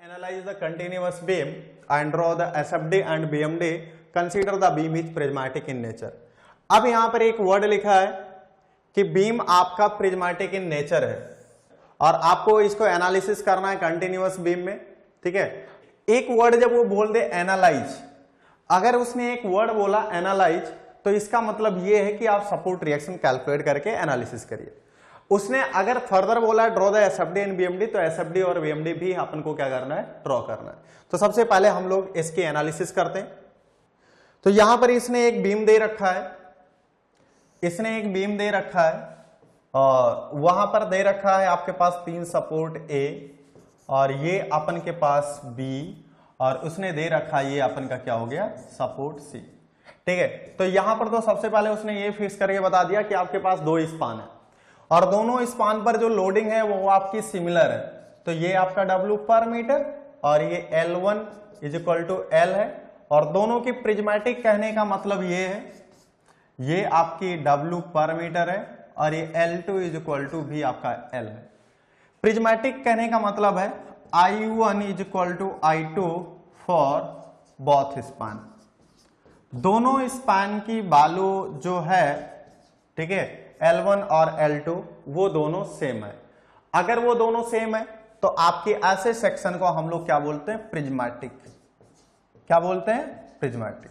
Analyze the continuous beam and draw the SFD and BMD. Consider the beam is prismatic in nature. अब यहां पर एक word लिखा है कि बीम आपका प्रिज्मेटिक इन नेचर है और आपको इसको एनालिसिस करना है कंटिन्यूअस बीम में, ठीक है। एक वर्ड जब वो बोल दे एनालाइज, अगर उसने एक वर्ड बोला एनालाइज तो इसका मतलब ये है कि आप सपोर्ट रिएक्शन कैलकुलेट करके एनालिसिस करिए। उसने अगर फर्दर बोला draw the SFD and BMD, तो एसएफडी और बीएमडी भी अपन को क्या करना है, ड्रॉ करना है। तो सबसे पहले हम लोग इसकी एनालिसिस करते हैं। तो यहां पर इसने एक बीम दे रखा है, और वहां पर दे रखा है आपके पास 3 सपोर्ट ए और ये अपन के पास बी, और उसने दे रखा है ये अपन का क्या हो गया, सपोर्ट सी, ठीक है। तो यहां पर तो सबसे पहले उसने ये फिक्स करके बता दिया कि आपके पास 2 स्पान है और दोनों स्पान पर जो लोडिंग है वो आपकी सिमिलर है। तो ये आपका W पर मीटर और ये L1 = L है, और दोनों की प्रिज्मेटिक कहने का मतलब ये है, ये आपकी W पर मीटर है और ये L2 भी आपका L है। प्रिज्मेटिक कहने का मतलब है I1 = I2 for both span. दोनों स्पान की बालू जो है, ठीक है, L1 और L2 वो दोनों सेम है। अगर वो दोनों सेम है तो आपके ऐसे सेक्शन को हम लोग क्या बोलते हैं, प्रिज्मेटिक। क्या बोलते हैं, प्रिज्मेटिक,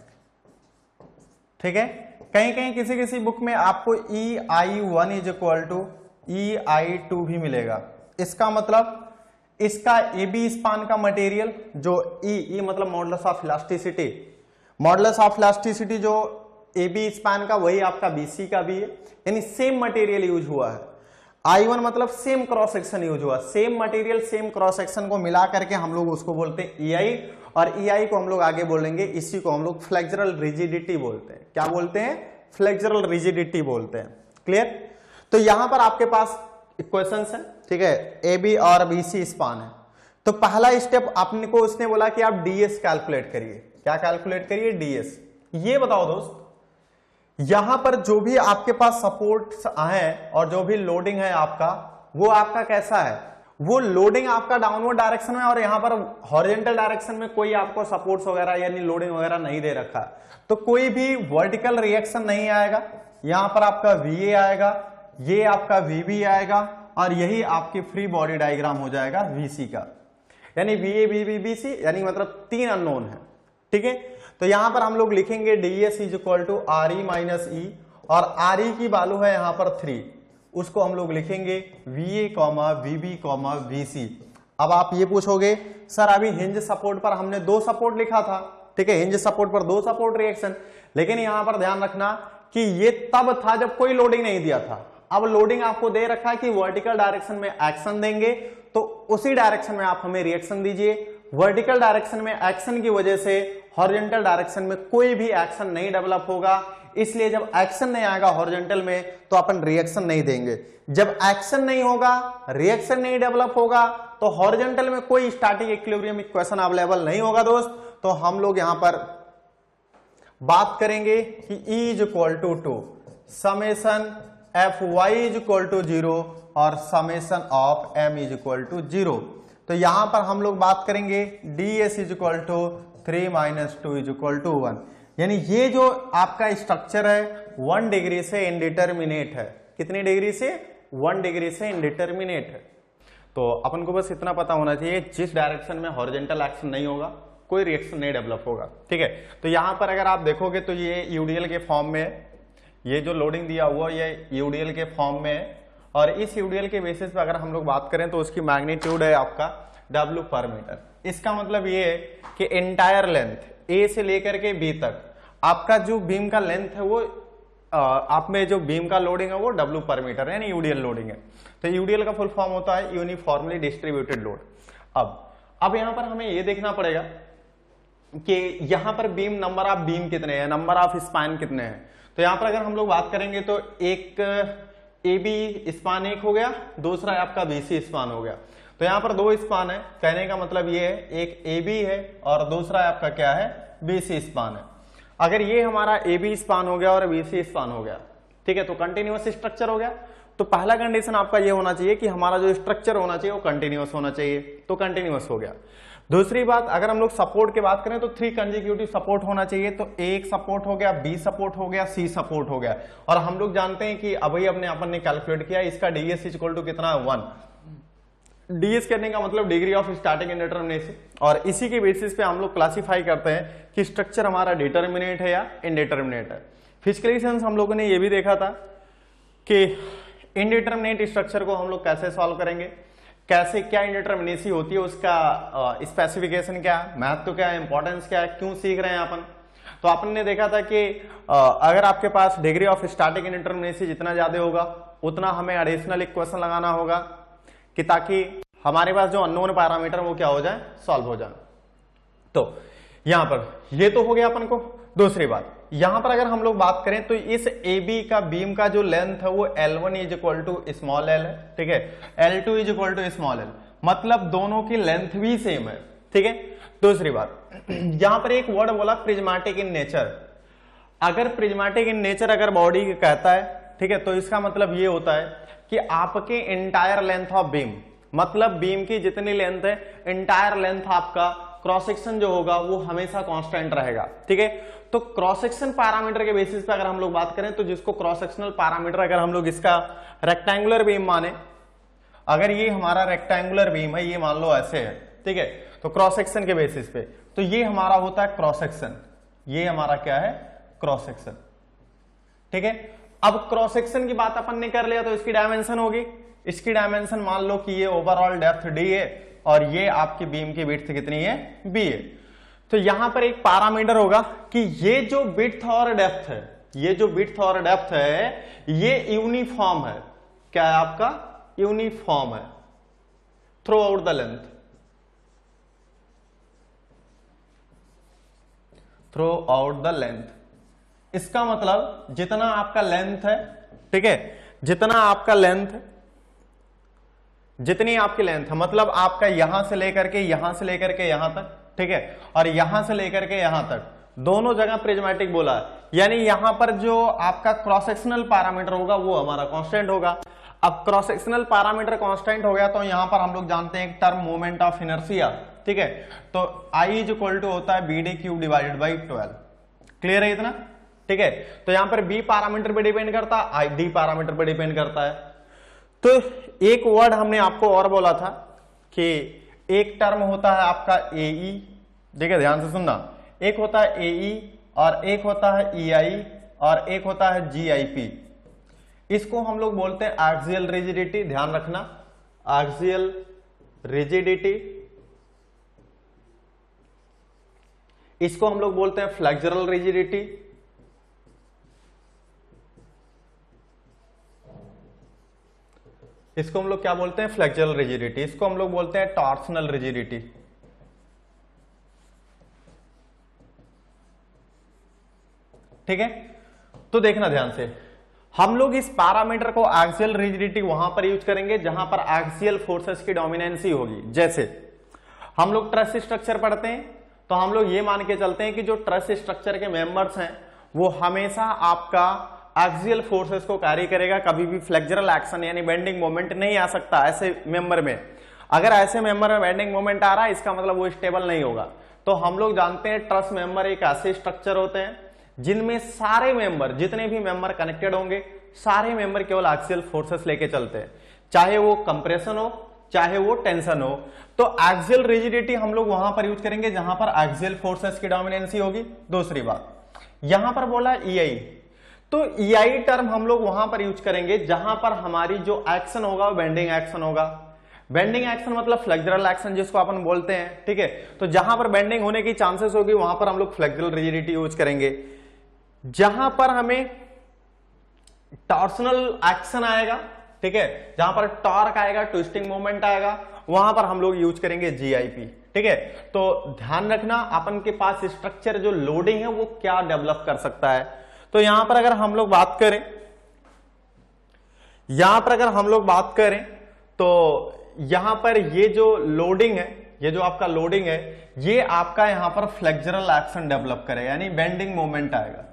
ठीक है। कहीं कहीं किसी किसी बुक में आपको EI1 = EI2 भी मिलेगा। इसका मतलब इसका AB स्पान का मटेरियल जो E मतलब modulus of elasticity, modulus of elasticity जो AB स्पान का वही आपका BC का भी है, यानी सेम मटेरियल यूज हुआ है। I1 मतलब सेम क्रॉस सेक्शन यूज हुआ, same material same cross section को मिला करके हम लोग उसको बोलते हैं EI, और EI को हम लोग आगे बोलेंगे, इसी को हम लोग फ्लेक्सुरल रिजिडिटी बोलते हैं। क्या बोलते हैं, फ्लेक्सुरल रिजिडिटी बोलते हैं। क्लियर। तो यहां पर आपके पास इक्वेशंस है, ठीक है, AB और BC स्पान है। तो पहला स्टेप आपने को उसने बोला कि आप DS कैलकुलेट करिए। क्या कैलकुलेट करिए, DS। ये बताओ दोस्त, यहां पर जो भी आपके पास सपोर्ट्स हैं और जो भी लोडिंग है आपका, वो आपका कैसा है, वो लोडिंग आपका डाउनवर्ड डायरेक्शन में, और यहां पर हॉरिजॉन्टल डायरेक्शन में कोई आपको सपोर्ट्स वगैरह यानी लोडिंग वगैरह नहीं दे रखा, तो कोई भी वर्टिकल रिएक्शन नहीं आएगा। यहां पर आपका VA आएगा, ये आपका VB आएगा, और यही आपकी फ्री बॉडी डायग्राम हो जाएगा VC का, यानी VA VB BC, यानी मतलब 3 अननोन है, ठीक है। तो यहां पर हम लोग लिखेंगे DS = RE - E, और RE की वैल्यू है यहां पर 3, उसको हम लोग लिखेंगे VA, VB, VC। अब आप ये पूछोगे सर अभी हिंज सपोर्ट पर हमने 2 सपोर्ट लिखा था, ठीक है, हिंज सपोर्ट पर 2 सपोर्ट रिएक्शन, लेकिन यहां पर ध्यान रखना कि ये तब था जब कोई लोडिंग नहीं दिया था। अब लोडिंग आपको दे रखा है कि वर्टिकल डायरेक्शन में एक्शन देंगे, तो उसी डायरेक्शन में आप हमें रिएक्शन दीजिए। वर्टिकल डायरेक्शन में एक्शन की वजह से हॉरिजॉन्टल डायरेक्शन में कोई भी एक्शन नहीं डेवलप होगा, इसलिए जब एक्शन नहीं आएगा हॉरिजॉन्टल में तो अपन रिएक्शन नहीं देंगे। जब एक्शन नहीं होगा, रिएक्शन नहीं डेवलप होगा, तो हॉरिजॉन्टल में कोई स्टैटिक इक्विलिब्रियम इक्वेशन अवेलेबल नहीं होगा दोस्त। तो हम लोग यहां पर बात करेंगे कि E = 2 समेशन Fy = 0 और समेशन ऑफ M = 0। तो यहां पर हम लोग बात करेंगे DS = 3 - 2 = 1, यानी ये जो आपका स्ट्रक्चर है 1 डिग्री से इंडिटरमिनेट है। कितनी डिग्री से, 1 डिग्री से इंडिटरमिनेट है। तो अपन को बस इतना पता होना चाहिए, जिस डायरेक्शन में हॉरिजॉन्टल एक्शन नहीं होगा कोई रिएक्शन नहीं डेवलप होगा, ठीक है। तो यहां पर अगर आप देखोगे तो ये UDL के फॉर्म में है, ये जो लोडिंग दिया हुआ ये UDL के फॉर्म में है, और इस UDL के बेसिस पे अगर हम लोग बात करें तो उसकी मैग्नीट्यूड है आपका W पर मीटर। इसका मतलब ये है कि एंटायर लेंथ A से लेकर के B तक आपका जो बीम का लेंथ है वो आप में जो बीम का लोडिंग है वो W पर मीटर यानी UDL लोडिंग है। तो UDL का फुल फॉर्म होता है यूनिफॉर्मली डिस्ट्रीब्यूटेड लोड। अब यहां पर हमें ये देखना पड़ेगा कि यहां पर बीम, नंबर ऑफ बीम कितने हैं, नंबर ऑफ स्पान कितने हैं। तो यहां पर अगर हम लोग बात करेंगे तो एक AB स्पान 1 हो गया, दूसरा आपका BC स्पान हो गया। तो यहां पर 2 स्पान है, कहने का मतलब ये है एक AB है और दूसरा आपका क्या है, BC स्पान है। अगर ये हमारा AB स्पान हो गया और BC स्पान हो गया, ठीक है, तो कंटिन्यूअस स्ट्रक्चर हो गया। तो पहला कंडीशन आपका ये होना चाहिए कि हमारा जो स्ट्रक्चर होना चाहिए वो कंटिन्यूअस होना चाहिए, तो कंटिन्यूअस हो गया। दूसरी बात, अगर हम लोग सपोर्ट की बात करें तो 3 कंसेक्यूटिव सपोर्ट होना चाहिए, तो एक सपोर्ट हो गया, बी सपोर्ट हो गया, सी सपोर्ट हो गया। और हम लोग जानते हैं कि अभी अपने अपन ने कैलकुलेट किया इसका डीएस इक्वल टू कितना है 1। डीएस कहने का मतलब डिग्री ऑफ स्टार्टिंग इंडिटरमिनेसी, और इसी के बेसिस पे हम लोग क्लासिफाई करते हैं कि स्ट्रक्चर हमारा डिटर्मिनेट है या इनडिटर्मिनेट है। फिजिकली सेंस हम लोगों ने ये भी देखा था कि इनडिटर्मिनेट स्ट्रक्चर को हम लोग कैसे सॉल्व करेंगे, कैसे, क्या इंडिटर्मिनेसी होती है, उसका स्पेसिफिकेशन क्या है, महत्व क्या है, इंपॉर्टेंस क्या है, क्यों सीख रहे हैं अपन। तो अपन ने देखा था कि अगर आपके पास डिग्री ऑफ स्टैटिक इंडिटर्मिनेसी जितना ज्यादा होगा उतना हमें एडिशनल इक्वेशन लगाना होगा कि ताकि हमारे पास जो अननोन पैरामीटर वो क्या हो जाए, सॉल्व हो जाए। तो यहां पर ये तो हो गया अपन को। दूसरी बात, यहां पर अगर हम लोग बात करें तो इस ए बी का बीम का जो लेंथ है वो L1 is equal to small L है, ठीक है, L2 is equal to small L, मतलब दोनों की लेंथ भी सेम है, ठीक है। दूसरी बात, यहां पर एक वर्ड बोला प्रिज्मेटिक इन नेचर। अगर प्रिज्मेटिक इन नेचर अगर बॉडी कहता है, ठीक है, तो इसका मतलब ये होता है कि आपके इंटायर लेंथ ऑफ बीम, मतलब बीम की जितनी लेंथ है इंटायर लेंथ आपका क्रॉस सेक्शन जो होगा वो हमेशा कांस्टेंट रहेगा, ठीक है। तो क्रॉस सेक्शन पैरामीटर के बेसिस पे अगर हम लोग बात करें तो जिसको क्रॉस सेक्शनल पैरामीटर अगर हम लोग इसका रेक्टेंगुलर बीम माने, अगर ये हमारा रेक्टेंगुलर बीम है, ये मान लो ऐसे है, ठीक है, तो क्रॉस सेक्शन के बेसिस पे तो ये हमारा होता है क्रॉस सेक्शन, ये हमारा क्या है, क्रॉस सेक्शन, ठीक है। अब क्रॉस सेक्शन की बात अपन ने कर लिया तो इसकी डायमेंशन होगी, इसकी डायमेंशन मान लो कि ये ओवरऑल डेप्थ डी है और ये आपकी बीम की विड्थ कितनी है, बी है। तो यहां पर एक पैरामीटर होगा कि ये जो विड्थ और डेप्थ है, ये जो विड्थ और डेप्थ है ये यूनिफॉर्म है, क्या है आपका, यूनिफॉर्म है through out the length, through out the length. इसका मतलब जितना आपका लेंथ है, ठीक है, जितना आपका लेंथ, जितनी आपकी लेंथ है, मतलब आपका यहां से लेकर के यहां से लेकर के यहां तक, ठीक है, और यहां से लेकर के यहां तक दोनों जगह प्रिज्मेटिक बोला है, यानी यहां पर जो आपका क्रॉस सेक्शनल पैरामीटर होगा वो हमारा कांस्टेंट होगा। अब क्रॉस सेक्शनल पैरामीटर कांस्टेंट हो गया तो यहां पर हम लोग जानते हैं एक टर्म मोमेंट ऑफ इनर्शिया, ठीक है, तो आई इज इक्वल टू होता है BD cube divided by 12। Clear है इतना, ठीक है। तो यहां पर बी पैरामीटर पे डिपेंड करता है, आई डी पैरामीटर पे डिपेंड करता है। तो एक वर्ड हमने आपको और बोला था कि एक टर्म होता है आपका AE, ठीक है, ध्यान से सुनना, एक होता है AE और एक होता है EI और एक होता है GIP। इसको हम लोग बोलते हैं एक्सियल रिजिडिटी, ध्यान रखना, एक्सियल रिजिडिटी, इसको हम लोग बोलते हैं फ्लेक्सुरल रिजिडिटी, इसको हम लोग क्या बोलते हैं, फ्लेक्सुरल रिजिडिटी, इसको हम लोग बोलते हैं टॉर्सनल रिजिडिटी, ठीक है। तो देखना ध्यान से, हम लोग इस पैरामीटर को एक्सियल रिजिडिटी वहां पर यूज करेंगे जहां पर एक्सियल फोर्सेस की डोमिनेंसी होगी। जैसे हम लोग ट्रस स्ट्रक्चर पढ़ते हैं तो हम लोग ये मान के चलते हैं कि जो ट्रस स्ट्रक्चर के मेंबर्स हैं वो हमेशा आपका एक्सियल फोर्सेस को कैरी करेगा, कभी भी फ्लेक्सुरल एक्शन यानी बेंडिंग मोमेंट नहीं आ सकता ऐसे मेंबर में। अगर ऐसे मेंबर में बेंडिंग मोमेंट आ रहा है इसका मतलब वो स्टेबल नहीं होगा। तो हम लोग जानते हैं ट्रस मेंबर एक ऐसे स्ट्रक्चर होते हैं जिनमें सारे मेंबर, जितने भी मेंबर कनेक्टेड होंगे, सारे मेंबर केवल एक्सियल फोर्सेस लेके चलते हैं, चाहे वो कंप्रेशन हो चाहे वो टेंशन हो। तो एक्सियल रिजिडिटी हम लोग वहां पर यूज करेंगे जहां पर एक्सियल फोर्सेस की डोमिनेंसी होगी। दूसरी बात, यहां पर बोला EI, तो EI टर्म हम लोग वहां पर यूज करेंगे जहां पर हमारी जो एक्शन होगा वो बेंडिंग एक्शन होगा। बेंडिंग एक्शन मतलब फ्लेक्सुरल एक्शन जिसको अपन बोलते हैं, ठीक है। तो जहां पर बेंडिंग होने की चांसेस होगी वहां पर हम लोग फ्लेक्सुरल रिजिडिटी यूज करेंगे। जहां पर हमें टॉर्सनल एक्शन आएगा, ठीक है, जहां पर टॉर्क आएगा, ट्विस्टिंग मोमेंट आएगा, वहां पर हम लोग यूज करेंगे GIP, ठीक है। तो ध्यान रखना अपन के पास स्ट्रक्चर जो लोडिंग है वो क्या डेवलप कर सकता है। तो यहां पर अगर हम लोग बात करें, यहां पर अगर हम लोग बात करें तो यहां पर ये जो लोडिंग है, ये जो आपका लोडिंग है, ये आपका यहां पर फ्लेक्सुरल एक्शन डेवलप करेगा, यानी बेंडिंग मोमेंट आएगा।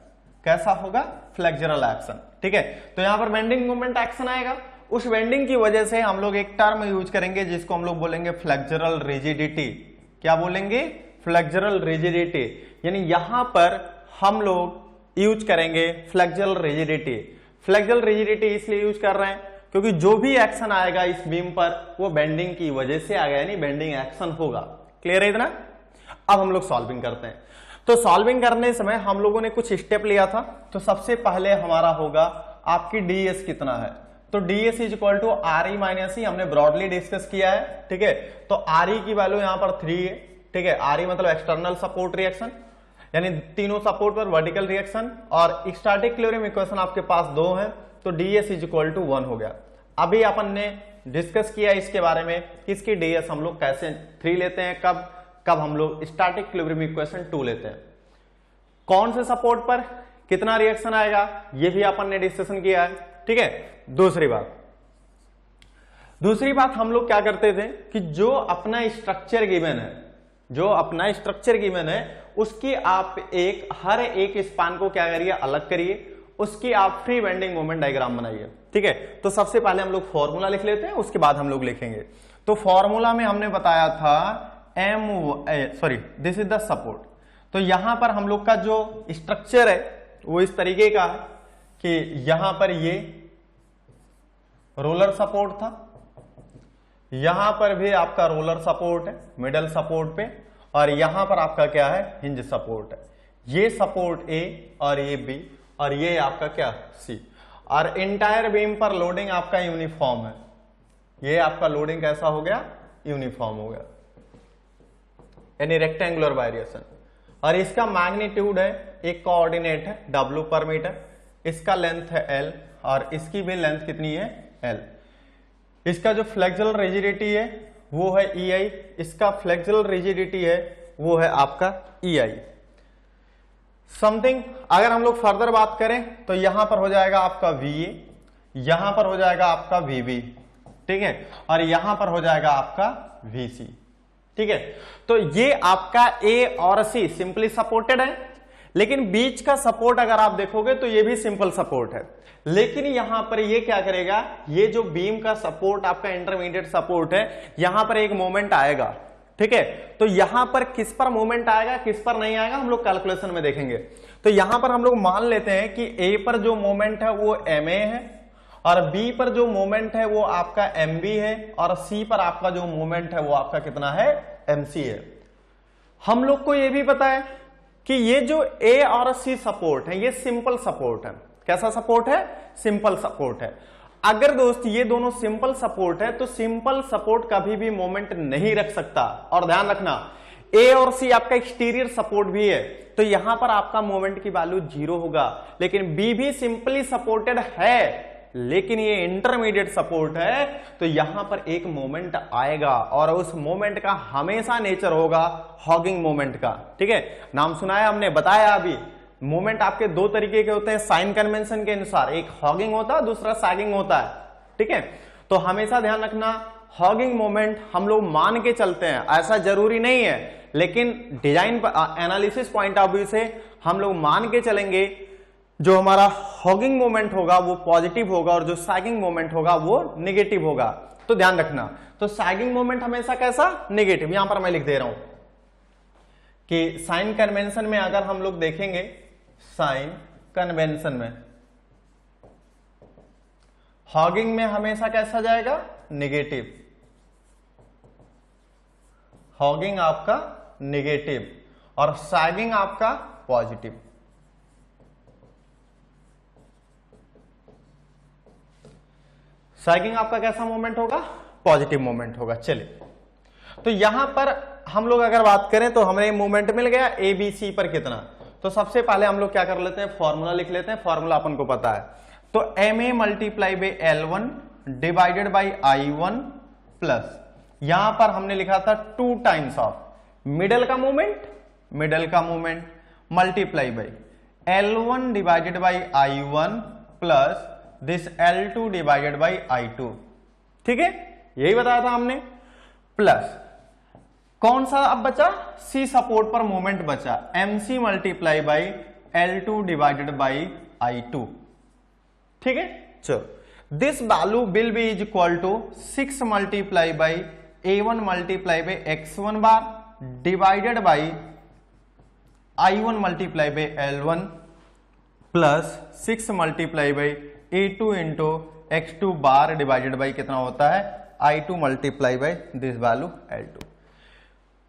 कैसा होगा, फ्लेक्सुरल एक्शन, ठीक है। तो यहां पर बेंडिंग मोमेंट एक्शन आएगा उस बेंडिंग की वजह से हम लोग एक टर्म यूज करेंगे जिसको हम लोग बोलेंगे फ्लेक्सुरल रिजिडिटी। क्या बोलेंगे? Flexural rigidity. यानी यहां पर हम लोग यूज करेंगे फ्लेक्सुरल रिजिडिटी। फ्लेक्सुरल रिजिडिटी इसलिए यूज कर रहे हैं क्योंकि जो भी एक्शन आएगा इस बीम पर वो बेंडिंग की वजह से आएगा, यानी बेंडिंग एक्शन होगा। क्लियर है इतना? अब हम लोग सॉल्विंग करते हैं। तो सॉल्विंग करने समय हम लोगों ने कुछ स्टेप लिया था। तो सबसे पहले हमारा होगा आपकी ds कितना है, तो ds is equal to RE minus E, हमने ब्रॉडली डिस्कस किया है। ठीक है, तो RE की वैल्यू यहां पर 3 है। ठीक है, RE मतलब एक्सटर्नल सपोर्ट रिएक्शन, यानी तीनों सपोर्ट पर वर्टिकल रिएक्शन, और स्टैटिक इक्विलिब्रियम इक्वेशन आपके पास 2 है, तो ds इज इक्वल टू 1 हो गया। अभी अपन ने डिस्कस किया इसके बारे में कि इसकी ds हम लोग कैसे 3 लेते हैं, कब हम लोग स्टैटिक इक्विलिब्रियम इक्वेशन 2 लेते हैं, कौन से सपोर्ट पर कितना रिएक्शन आएगा, ये भी अपन ने डिस्कशन किया है। ठीक है, दूसरी बात हम लोग क्या करते थे कि जो अपना स्ट्रक्चर गिवन है, उसकी आप हर एक स्पान को क्या करिए, अलग करिए, उसकी आप फ्री बेंडिंग मोमेंट डायग्राम बनाइए। ठीक है, तो सबसे पहले हम लोग फॉर्मूला लिख लेते हैं, उसके बाद हम लोग लिखेंगे। तो फॉर्मूला में हमने बताया था दिस इज द सपोर्ट। तो यहां पर हम लोग का जो स्ट्रक्चर है वो इस तरीके का है कि यहां पर ये रोलर सपोर्ट था, यहां पर भी आपका रोलर सपोर्ट है मिडल सपोर्ट पे, और यहां पर आपका क्या है, हिंज सपोर्ट है। ये सपोर्ट A और ये B और ये आपका क्या C, और इंटायर बीम पर लोडिंग आपका यूनिफॉर्म है। ये आपका लोडिंग कैसा हो गया, यूनिफॉर्म हो गया, यानी रेक्टेंगुलर वेरिएशन। और इसका मैग्नीट्यूड है, एक कोऑर्डिनेट है W पर मीटर, इसका लेंथ है L और इसकी भी लेंथ कितनी है, L। इसका जो फ्लेक्सुरल रिजिडिटी है वो है EI, इसका फ्लेक्सुरल रिजिडिटी है वो है आपका EI। समथिंग अगर हम लोग फर्दर बात करें तो यहां पर हो जाएगा आपका VA, यहां पर हो जाएगा आपका VB, ठीक है, और यहां पर हो जाएगा आपका VC। ठीक है, तो ये आपका A और C सिंपली सपोर्टेड है, लेकिन बीच का सपोर्ट अगर आप देखोगे तो ये भी सिंपल सपोर्ट है। लेकिन यहां पर ये क्या करेगा, ये जो बीम का सपोर्ट आपका इंटरमीडिएट सपोर्ट है, यहां पर एक मोमेंट आएगा। ठीक है, तो यहां पर किस पर मोमेंट आएगा, किस पर नहीं आएगा, हम लोग कैलकुलेशन में देखेंगे। तो यहां पर हम लोग मान लेते हैं कि A पर जो मोमेंट है वो MA है, और B पर जो मोमेंट है वो आपका MB है, और C पर आपका जो मोमेंट है वो आपका कितना है, MC है। हम लोग को ये भी पता है कि ये जो A और C सपोर्ट है ये सिंपल सपोर्ट है। कैसा सपोर्ट है, सिंपल सपोर्ट है। अगर दोस्त ये दोनों सिंपल सपोर्ट है तो सिंपल सपोर्ट कभी भी मोमेंट नहीं रख सकता। और ध्यान रखना, A और C आपका एक्सटीरियर सपोर्ट भी है, तो यहां पर आपका मोमेंट की वैल्यू 0 होगा। लेकिन B भी सिंपली सपोर्टेड है, लेकिन ये इंटरमीडिएट सपोर्ट है, तो यहां पर एक मोमेंट आएगा, और उस मोमेंट का हमेशा नेचर होगा हॉगिंग मोमेंट का। ठीक है, नाम सुना है हमने, बताया अभी। मोमेंट आपके 2 तरीके के होते हैं साइन कन्वेंशन के अनुसार, एक हॉगिंग होता है, दूसरा सैगिंग होता है। ठीक है, तो हमेशा ध्यान रखना, हॉगिंग मोमेंट हम लोग मान के चलते हैं, ऐसा जरूरी नहीं है, लेकिन design analysis point of view से हम लोग मान के चलेंगे जो हमारा हॉगिंग मोमेंट होगा वो पॉजिटिव होगा, और जो सैगिंग मोमेंट होगा वो नेगेटिव होगा। तो ध्यान रखना, तो सैगिंग मोमेंट हमेशा कैसा, नेगेटिव। यहां पर मैं लिख दे रहा हूं कि साइन कन्वेंशन में अगर हम लोग देखेंगे, साइन कन्वेंशन में हॉगिंग में हमेशा कैसा जाएगा, नेगेटिव। हॉगिंग आपका नेगेटिव और सैगिंग आपका पॉजिटिव। सैगिंग आपका कैसा मोमेंट होगा, पॉजिटिव मोमेंट होगा। चलिए, तो यहां पर हम लोग अगर बात करें तो हमें मोमेंट मिल गया ABC पर कितना। तो सबसे पहले हम लोग क्या कर लेते हैं, फॉर्मूला लिख लेते हैं। फॉर्मूला अपन को पता है, तो MA multiply by L1 divided by I1 plus, यहां पर हमने लिखा था 2 टाइम्स ऑफ मिडल का moment multiply by L1 divided by I1 plus this L2 divided by I2। ठीक है, यही बताया था हमने। प्लस कौन सा अब बचा, C सपोर्ट पर मोमेंट बचा, MC multiply by L2 divided by I2। ठीक है, चलो this value will be is equal to 6 multiply by a1 multiply by x1 bar divided by i1 multiply by l1 plus 6 multiply by a2 into x2 bar divided by कितना होता है i2 multiply by this value l2।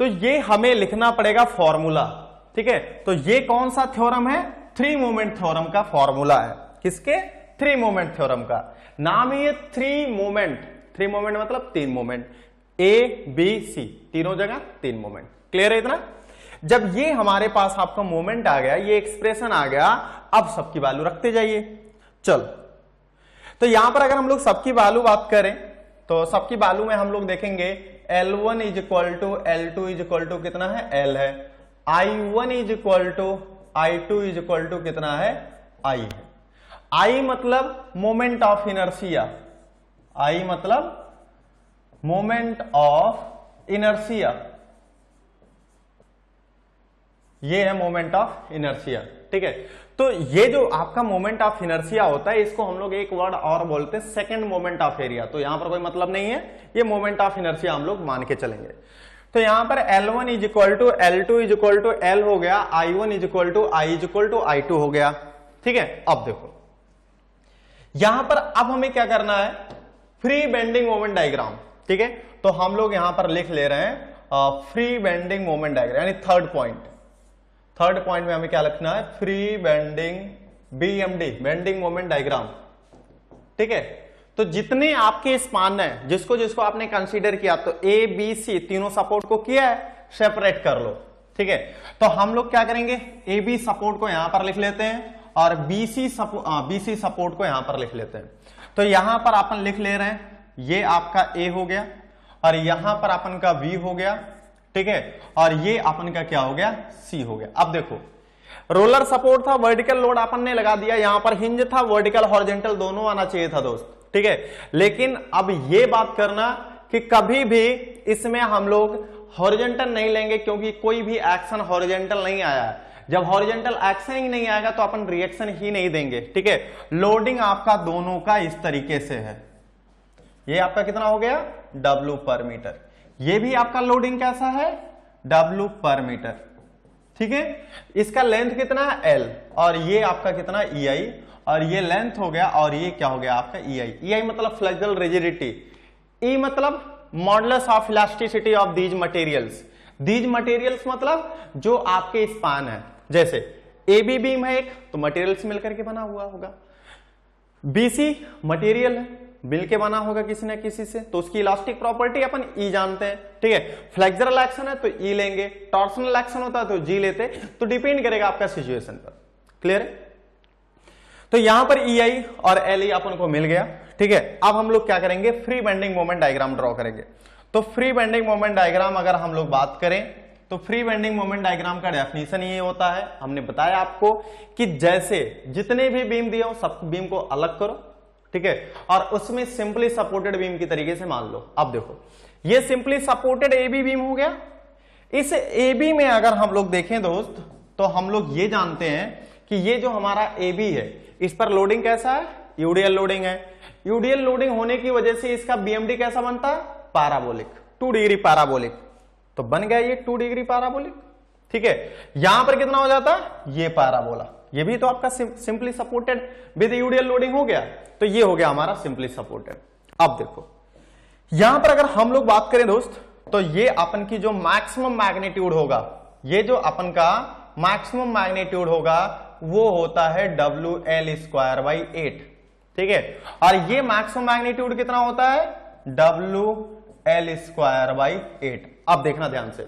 तो ये हमें लिखना पड़ेगा formula, ठीक है। तो ये कौन सा थ्योरम है, थ्री मोमेंट थ्योरम का फॉर्मूला है। किसके, थ्री मोमेंट थ्योरम का नाम है ये थ्री मोमेंट। थ्री मोमेंट मतलब तीन मोमेंट, ए बी सी तीनों जगह तीन मोमेंट। क्लियर है इतना। जब ये हमारे पास आपका मोमेंट आ गया, ये एक्सप्रेशन आ गया, अब सबकी वैल्यू रखते जाइए। चलो, तो यहां पर अगर हम लोग सबकी वैल्यू बात करें तो सबकी वैल्यू में हम लोग देखेंगे L1 is equal to L2 is equal to कितना है L है, I1 is equal to I2 is equal to कितना है I है। I मतलब मोमेंट ऑफ इनर्शिया, I मतलब मोमेंट ऑफ इनर्शिया, ये है मोमेंट ऑफ इनर्शिया, ठीक है। तो ये जो आपका मोमेंट ऑफ इनर्शिया होता है, इसको हम लोग एक वर्ड और बोलते हैं सेकंड मोमेंट ऑफ एरिया। तो यहां पर कोई मतलब नहीं है, ये मोमेंट ऑफ इनर्शिया हम लोग मान के चलेंगे। तो यहां पर L1 is equal to L2 is equal to L हो गया, I1 is equal to I is equal to I2 हो गया, ठीक है। अब देखो यहां पर अब हमें क्या करना है, फ्री बेंडिंग मोमेंट डायग्राम, ठीक है। तो हम लोग यहां पर लिख ले रहे हैं फ्री बेंडिंग मोमेंट डायग्राम, यानी थर्ड पॉइंट में हमें क्या लिखना है, free bending BMD bending moment diagram, ठीक है। तो जितने आपके स्पान है, जिसको जिसको आपने कंसीडर किया, तो A B C तीनों सपोर्ट को किया है, सेपरेट कर लो, ठीक है। तो हम लोग क्या करेंगे, AB सपोर्ट को यहां पर लिख लेते हैं और BC सपोर्ट को यहां पर लिख लेते हैं। तो यहां पर अपन लिख ले रहे हैं, ये आपका A हो गया और यहां पर अपन का B हो गया, ठीक है, और ये अपन का क्या हो गया, C हो गया। अब देखो रोलर सपोर्ट था, वर्टिकल लोड अपन ने लगा दिया, यहां पर हिंज था, वर्टिकल हॉरिजॉन्टल दोनों आना चाहिए था दोस्त, ठीक है। लेकिन अब ये बात करना कि कभी भी इसमें हम लोग हॉरिजॉन्टल नहीं लेंगे, क्योंकि कोई भी एक्शन हॉरिजॉन्टल नहीं आया है। जब हॉरिजॉन्टल एक्शन ही नहीं आएगा तो अपन रिएक्शन ही नहीं देंगे, ठीक है। लोडिंग आपका दोनों का इस तरीके से है, ये आपका कितना हो गया W पर मीटर, ये भी आपका लोडिंग कैसा है W पर मीटर, ठीक है। इसका लेंथ कितना है L और ये आपका कितना EI, और ये लेंथ हो गया और ये क्या हो गया आपका EI मतलब फ्लेक्सिबल रिजिडिटी, E मतलब modulus of elasticity of these materials मतलब जो आपके स्पान है। जैसे AB बीम है एक, तो मटेरियल्स मिलकर के बना हुआ होगा, BC मटेरियल है, मिल के बना होगा किसी ना किसी से, तो उसकी इलास्टिक प्रॉपर्टी अपन E जानते हैं, ठीक है। फ्लेक्सुरल एक्शन है तो E लेंगे, टॉर्सनल एक्शन होता है तो G लेते, तो डिपेंड करेगा आपका सिचुएशन पर। क्लियर है। तो यहां पर EI और LE अपन को मिल गया, ठीक है। अब हम लोग क्या करेंगे, free bending moment diagram draw करेंगे। तो फ्री बेंडिंग मोमेंट डायग्राम अगर हम लोग बात करें तो फ्री बेंडिंग मोमेंट डायग्राम का डेफिनेशन ये होता है, हमने बताया आपको कि जैसे जितने भी बीम दिए हो सब बीम को अलग करो, ठीक है, और उसमें सिंपली सपोर्टेड बीम की तरीके से मान लो। अब देखो ये सिंपली सपोर्टेड AB बीम हो गया। इस AB में अगर हम लोग देखें दोस्त, तो हम लोग ये जानते हैं कि ये जो हमारा AB है, इस पर लोडिंग कैसा है, यूडीएल लोडिंग है। यूडीएल लोडिंग होने की वजह से इसका BMD कैसा बनता है, पैराबोलिक, 2 डिग्री पैराबोलिक, तो बन गया ये 2 डिग्री पैराबोलिक, ठीक है। यहां पर कितना हो जाता है, ये पैराबोला, ये भी तो आपका simply supported with UDL loading हो गया, तो ये हो गया हमारा सिंपली सपोर्टेड। अब देखो यहां पर अगर हम लोग बात करें दोस्त, तो ये अपन की जो मैक्सिमम मैग्नीट्यूड होगा, ये जो अपन का मैक्सिमम मैग्नीट्यूड होगा वो होता है WL²/8, ठीक है। और ये मैक्सिमम मैग्नीट्यूड कितना होता है, WL²/8। अब देखना ध्यान से,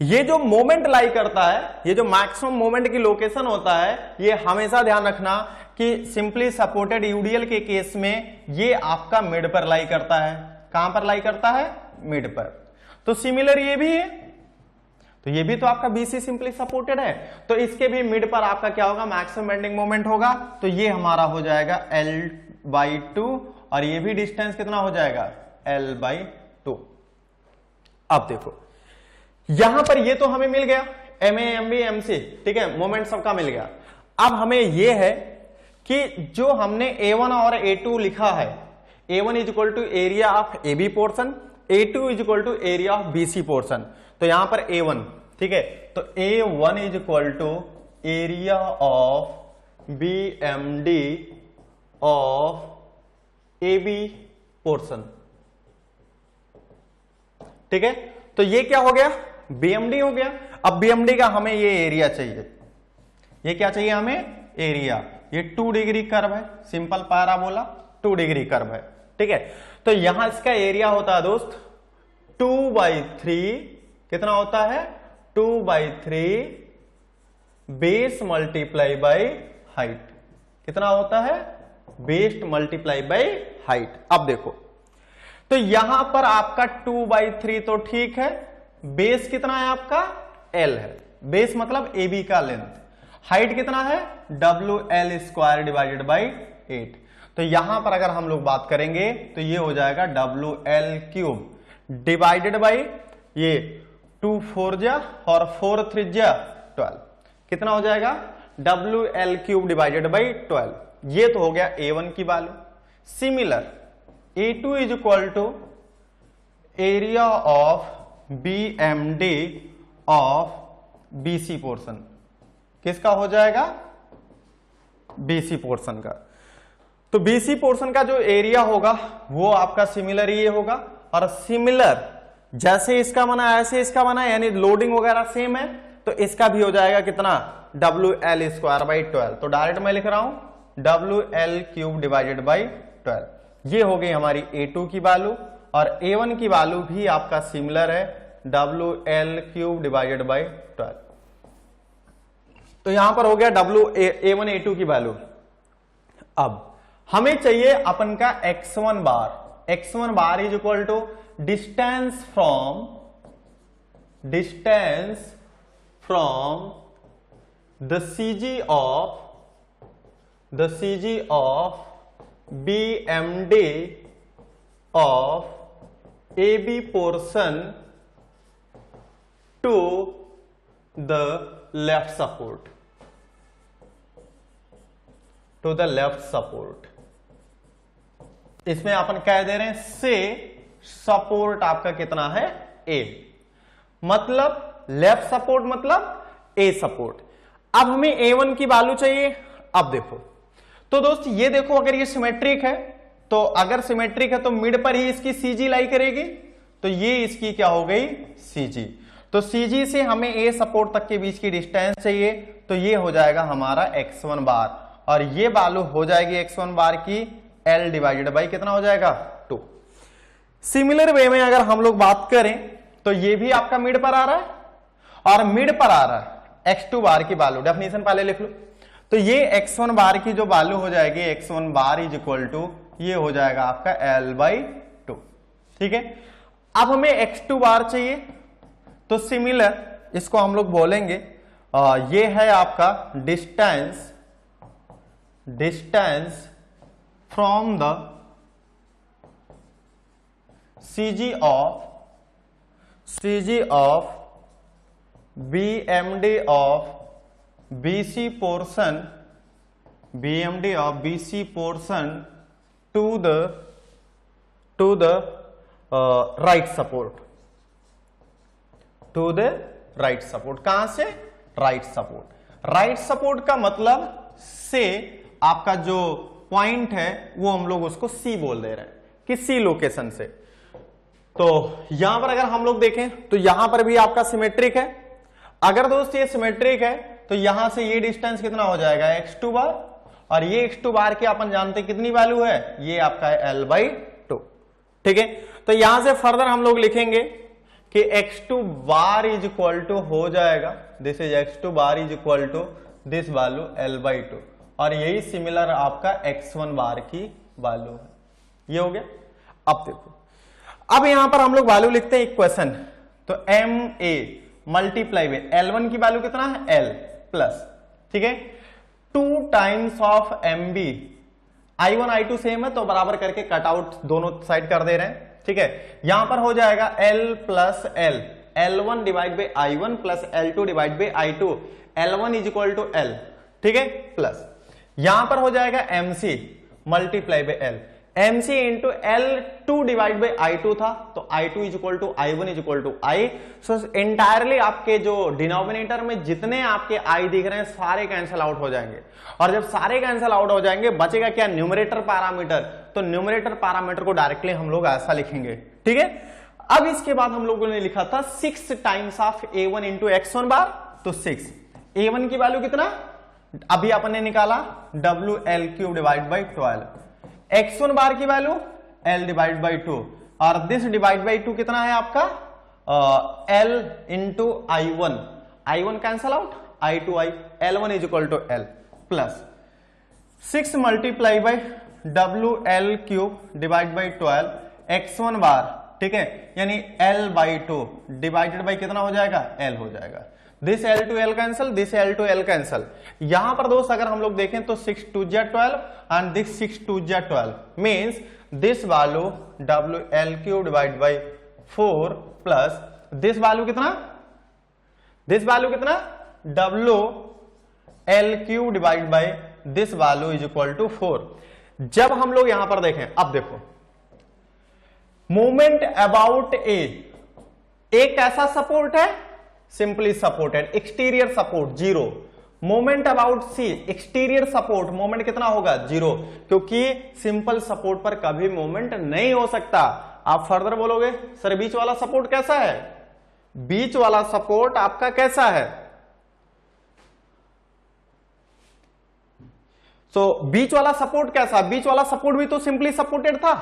ये जो मोमेंट लाई करता है, ये जो मैक्सिमम मोमेंट की लोकेशन होता है, ये हमेशा ध्यान रखना कि सिंपली सपोर्टेड यूडीएल के केस में ये आपका मिड पर लाई करता है। कहां पर लाई करता है, मिड पर। तो सिमिलर ये भी है, तो ये भी तो आपका BC सिंपली सपोर्टेड है, तो इसके भी मिड पर आपका क्या होगा, मैक्सिमम बेंडिंग मोमेंट होगा, तो ये हमारा हो जाएगा L/2 और ये भी डिस्टेंस कितना हो जाएगा, L/2। अब देखो यहां पर ये तो हमें मिल गया MA MB MC, ठीक है, मोमेंट सबका मिल गया। अब हमें ये है कि जो हमने A1 और A2 लिखा है, A1 is equal to area of AB portion, A2 is equal to area of BC portion. तो यहां पर A1, ठीक है, तो A1 is equal to area of BMD of AB portion, ठीक है। तो ये क्या हो गया, BMD हो गया। अब BMD का हमें ये एरिया चाहिए, ये क्या चाहिए हमें, एरिया। ये 2 डिग्री कर्व है, सिंपल पैराबोला 2 डिग्री कर्व है, ठीक है। तो यहां इसका एरिया होता है दोस्त 2/3, कितना होता है 2/3 बेस मल्टीप्लाई बाई हाइट, कितना होता है बेस मल्टीप्लाई बाई हाइट। अब देखो, तो यहां पर आपका 2/3 तो ठीक है, बेस कितना है आपका L है, बेस मतलब AB का लेंथ, हाइट कितना है WL² डिवाइडेड बाई 8। तो यहां पर अगर हम लोग बात करेंगे तो ये हो जाएगा WL³ डिवाइडेड बाई ये 2 4 जा और 4 3 जा 12, कितना हो जाएगा WL³ डिवाइडेड बाई 12। ये तो हो गया A1 की value. Similar A2 is equal to area of BMD of BC portion, किसका हो जाएगा BC पोर्शन का। तो BC पोर्शन का जो एरिया होगा वो आपका सिमिलर ये होगा, और सिमिलर जैसे इसका बना ऐसे इसका बना, यानी लोडिंग वगैरह सेम है, तो इसका भी हो जाएगा कितना WL²/12। तो डायरेक्ट मैं लिख रहा हूं WL³ डिवाइडेड बाई 12। ये हो गई हमारी A2 की वैल्यू, और A1 की वैल्यू भी आपका सिमिलर है WL³ डिवाइडेड बाई 12। तो यहां पर हो गया A1 A2 की वैल्यू। अब हमें चाहिए अपन का x1 bar is equal to distance from the CG of BMD of AB portion to the left support, इसमें अपन कह दे रहे हैं से सपोर्ट आपका कितना है A, मतलब लेफ्ट सपोर्ट मतलब A सपोर्ट। अब हमें A1 की वैल्यू चाहिए। अब देखो, तो दोस्त ये देखो, अगर ये सिमेट्रिक है तो अगर सिमेट्रिक है तो मिड पर ही इसकी CG लाई करेगी, तो ये इसकी क्या हो गई CG। तो CG से हमें A सपोर्ट तक के बीच की डिस्टेंस चाहिए, तो ये हो जाएगा हमारा x1 बार, और ये वैल्यू हो जाएगी x1 बार की L डिवाइडेड बाई कितना हो जाएगा 2। सिमिलर वे में अगर हम लोग बात करें तो ये भी आपका मिड पर आ रहा है, और मिड पर आ रहा है x2 बार की वैल्यू, डेफिनेशन पहले लिख लो। तो ये x1 बार की जो वैल्यू हो जाएगी x1 bar is equal to ये हो जाएगा आपका L/2, ठीक है। अब हमें x2 बार चाहिए, तो सिमिलर इसको हम लोग बोलेंगे ये है आपका distance from the CG of BMD of BC portion to the right support, कहां से राइट सपोर्ट का मतलब से आपका जो पॉइंट है वो हम लोग उसको C बोल दे रहे हैं कि C लोकेशन से। तो यहां पर अगर हम लोग देखें तो यहां पर भी आपका सिमेट्रिक है। अगर दोस्त ये सिमेट्रिक है तो यहां से ये डिस्टेंस कितना हो जाएगा x2 बार, और ये x2 बार की अपन जानते हैं कितनी वैल्यू है, ये आपका है L/2, ठीक है। तो यहां से फर्दर हम लोग लिखेंगे कि x2 bar is equal to हो जाएगा, this is x2 bar is equal to this value L/2, और यही सिमिलर आपका x1 बार की वैल्यू है। ये हो गया। अब देखो, अब यहां पर हम लोग वैल्यू लिखते हैं इक्वेशन, तो MA मल्टीप्लाई में L1 की वैल्यू कितना है L प्लस, ठीक है, 2 times of MB, I1 I2 same है तो बराबर करके कट आउट दोनों साइड कर दे रहे हैं, ठीक है। यहां पर हो जाएगा L plus L, L1 divide by I1 plus L2 divide by I2, L1 is equal to L, ठीक है, प्लस यहां पर हो जाएगा mc multiply by l, mc into L2 divide by I2 था, तो I2 is equal to I1 is equal to I। So entirely आपके जो डिनोमिनेटर में जितने आपके I दिख रहे हैं सारे कैंसिल आउट हो जाएंगे, और जब सारे कैंसिल आउट हो जाएंगे बचेगा क्या, न्यूमरेटर पैरामीटर। तो न्यूमरेटर पैरामीटर को डायरेक्टली हम लोग ऐसा लिखेंगे, ठीक है। अब इसके बाद हम लोगों ने लिखा था 6 times of A1 into x1 बार, तो 6 A1 की वैल्यू कितना अभी अपन ने निकाला WL³ डिवाइड बाई 12, x1 बार की वैल्यू L डिवाइड बाई 2, और दिस डिवाइड बाई 2 कितना है आपका L into I1, I1 cancel out, I2I, L1 is equal to L plus 6 multiply by WL³ divide by 12 x1 bar, ठीक है, यानी L by 2 divided by कितना हो जाएगा, L हो जाएगा। This L to L cancel, this L to L cancel. यहां पर दोस्त अगर हम लोग देखें तो 6 2 12 and this 6 2 12 means this value WL³ divide by 4 plus this value कितना, दिस वैल्यू कितना WL³ divide by this value is equal to 4। जब हम लोग यहां पर देखें, अब देखो मोमेंट अबाउट ए, एक ऐसा सपोर्ट है simply supported, exterior support 0। Moment about C, exterior support, moment कितना होगा 0, क्योंकि सिंपल सपोर्ट पर कभी मोमेंट नहीं हो सकता। आप फर्दर बोलोगे सर बीच वाला सपोर्ट कैसा है, बीच वाला सपोर्ट आपका कैसा है, बीच वाला सपोर्ट कैसा, बीच वाला सपोर्ट भी तो सिंपली सपोर्टेड था।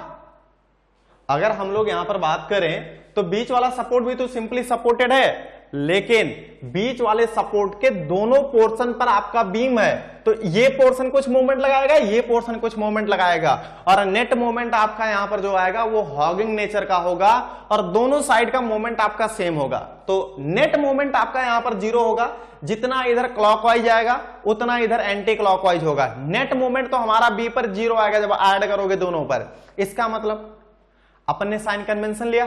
अगर हम लोग यहां पर बात करें तो बीच वाला सपोर्ट भी तो सिंपली सपोर्टेड है, लेकिन बीच वाले सपोर्ट के दोनों पोर्शन पर आपका बीम है, तो ये पोर्शन कुछ मोमेंट लगाएगा, ये पोर्शन कुछ मोमेंट लगाएगा, और नेट मोमेंट आपका यहां पर जो आएगा वो हॉगिंग नेचर का होगा, और दोनों साइड का मोमेंट आपका सेम होगा। तो नेट मोमेंट आपका यहां पर 0 होगा, जितना इधर क्लॉकवाइज आएगा उतना इधर एंटी क्लॉकवाइज होगा। नेट मोमेंट तो हमारा बी पर 0 आएगा जब ऐड करोगे दोनों पर। इसका मतलब अपन ने साइन कन्वेंशन लिया,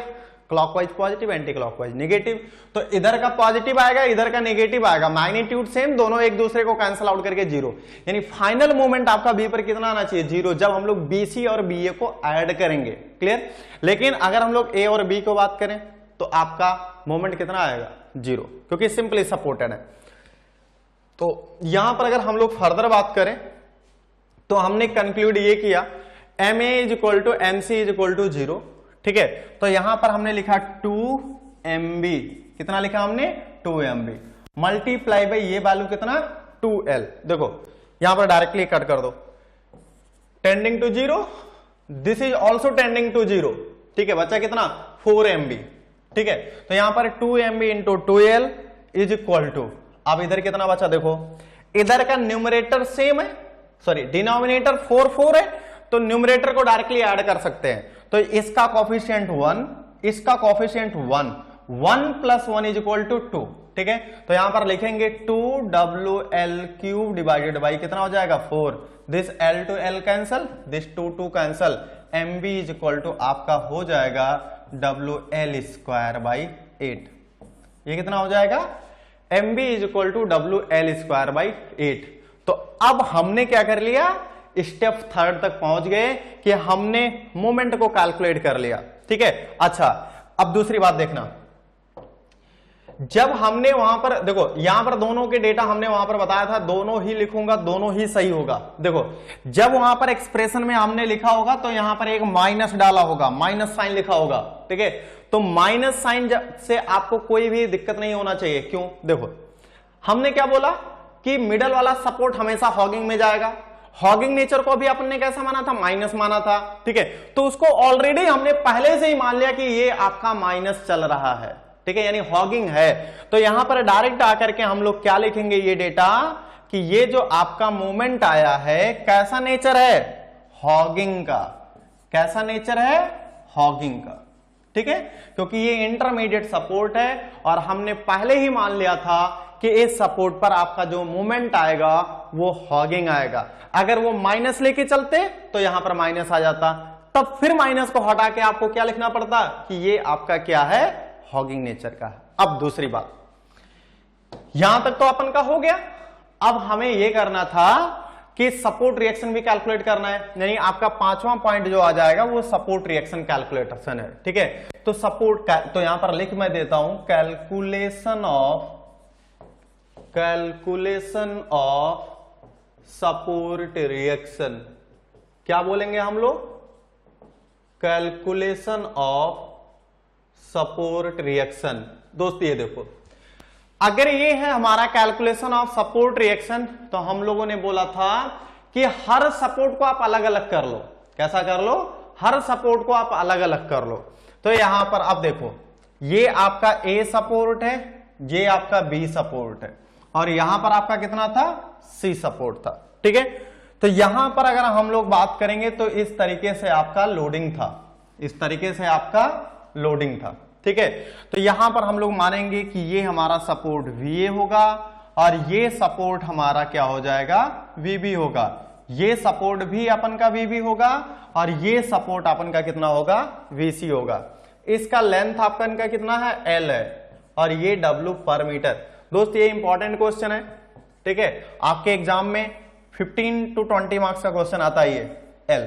clockwise positive, anti clockwise negative, तो इधर का पॉजिटिव आएगा इधर का नेगेटिव आएगा, मैग्नीट्यूड सेम, दोनों एक दूसरे को कैंसिल आउट करके 0, यानी फाइनल मोमेंट आपका बी पर कितना आना चाहिए 0, जब हम लोग BC और BA को ऐड करेंगे। क्लियर। लेकिन अगर हम लोग A और B को बात करें तो आपका मोमेंट कितना आएगा 0, क्योंकि सिंपली सपोर्टेड है। तो यहां पर अगर हम लोग फर्दर बात करें तो हमने कंक्लूड ये किया MA is equal to MC is equal to 0, ठीक है। तो यहां पर हमने लिखा 2MB, कितना लिखा हमने 2MB मल्टीप्लाई बाई ये वैल्यू कितना 2L। देखो यहां पर डायरेक्टली कट कर दो, tending to 0, this is also tending to 0, ठीक है, बच्चा कितना 4MB, ठीक है। तो यहां पर 2MB into 2L is equal to, अब इधर कितना बचा देखो, इधर का न्यूमरेटर सेम है, सॉरी डिनोमिनेटर 4 4 है, तो न्यूमरेटर को डायरेक्टली ऐड कर सकते हैं। तो इसका कोफिशिएंट 1, इसका coefficient 1, 1 plus 1 is equal to 2, ठीक है। तो यहां पर लिखेंगे 2WL³ डिवाइडेड बाई कितना हो जाएगा 4, this L to L cancel, this 2 2 cancel, MB is equal to आपका हो जाएगा WL² बाई 8। ये कितना हो जाएगा MB is equal to WL² by 8। तो अब हमने क्या कर लिया, स्टेप 3 तक पहुंच गए कि हमने मोमेंट को कैलकुलेट कर लिया, ठीक है। अच्छा अब दूसरी बात देखना, जब हमने वहां पर देखो यहां पर दोनों के डेटा हमने वहां पर बताया था, दोनों ही लिखूंगा दोनों ही सही होगा। देखो जब वहां पर एक्सप्रेशन में हमने लिखा होगा तो यहां पर एक माइनस डाला होगा, माइनस साइन लिखा होगा, ठीक है। तो माइनस साइन से आपको कोई भी दिक्कत नहीं होना चाहिए। क्यों, देखो हमने क्या बोला कि मिडल वाला सपोर्ट हमेशा हॉगिंग में जाएगा, हॉगिंग नेचर को भी अपन ने कैसा माना था, माइनस माना था, ठीक है। तो उसको ऑलरेडी हमने पहले से ही मान लिया कि ये आपका माइनस चल रहा है, ठीक है, यानी हॉगिंग है। तो यहां पर डायरेक्ट आकर के हम लोग क्या लिखेंगे ये डेटा कि ये जो आपका मोमेंट आया है कैसा नेचर है, हॉगिंग का। कैसा नेचर है, हॉगिंग का, ठीक है, क्योंकि ये इंटरमीडिएट सपोर्ट है और हमने पहले ही मान लिया था कि इस सपोर्ट पर आपका जो मोमेंट आएगा वो हॉगिंग आएगा। अगर वो माइनस लेके चलते तो यहां पर माइनस आ जाता, तब फिर माइनस को हटा के आपको क्या लिखना पड़ता कि ये आपका क्या है, हॉगिंग नेचर का है। अब दूसरी बात, यहां तक तो अपन का हो गया। अब हमें यह करना था कि सपोर्ट रिएक्शन भी कैलकुलेट करना है, यानी आपका पांचवा पॉइंट जो आ जाएगा वो सपोर्ट रिएक्शन कैलकुलेशन है। ठीक है, तो सपोर्ट तो यहां पर लिख मैं देता हूं कैलकुलेशन ऑफ सपोर्ट रिएक्शन। क्या बोलेंगे हम लोग? Calculation of support reaction. दोस्त ये देखो, अगर ये है हमारा कैलकुलेशन ऑफ सपोर्ट रिएक्शन, तो हम लोगों ने बोला था कि हर सपोर्ट को आप अलग अलग कर लो। कैसा कर लो? हर सपोर्ट को आप अलग अलग कर लो। तो यहां पर आप देखो, ये आपका ए सपोर्ट है, ये आपका बी सपोर्ट है, और यहां पर आपका कितना था? सी सपोर्ट था। ठीक है, तो यहां पर अगर हम लोग बात करेंगे तो इस तरीके से आपका लोडिंग था, इस तरीके से आपका लोडिंग था। ठीक है, तो यहां पर हम लोग मानेंगे कि ये हमारा सपोर्ट VA होगा और ये सपोर्ट हमारा क्या हो जाएगा? VB होगा। ये सपोर्ट भी अपन का VB होगा और ये सपोर्ट अपन का कितना होगा? VC होगा। इसका लेंथ अपन का कितना है? L है, और ये W पर मीटर। दोस्त ये इंपॉर्टेंट क्वेश्चन है। ठीक है, आपके एग्जाम में 15 to 20 मार्क्स का क्वेश्चन आता है ये L।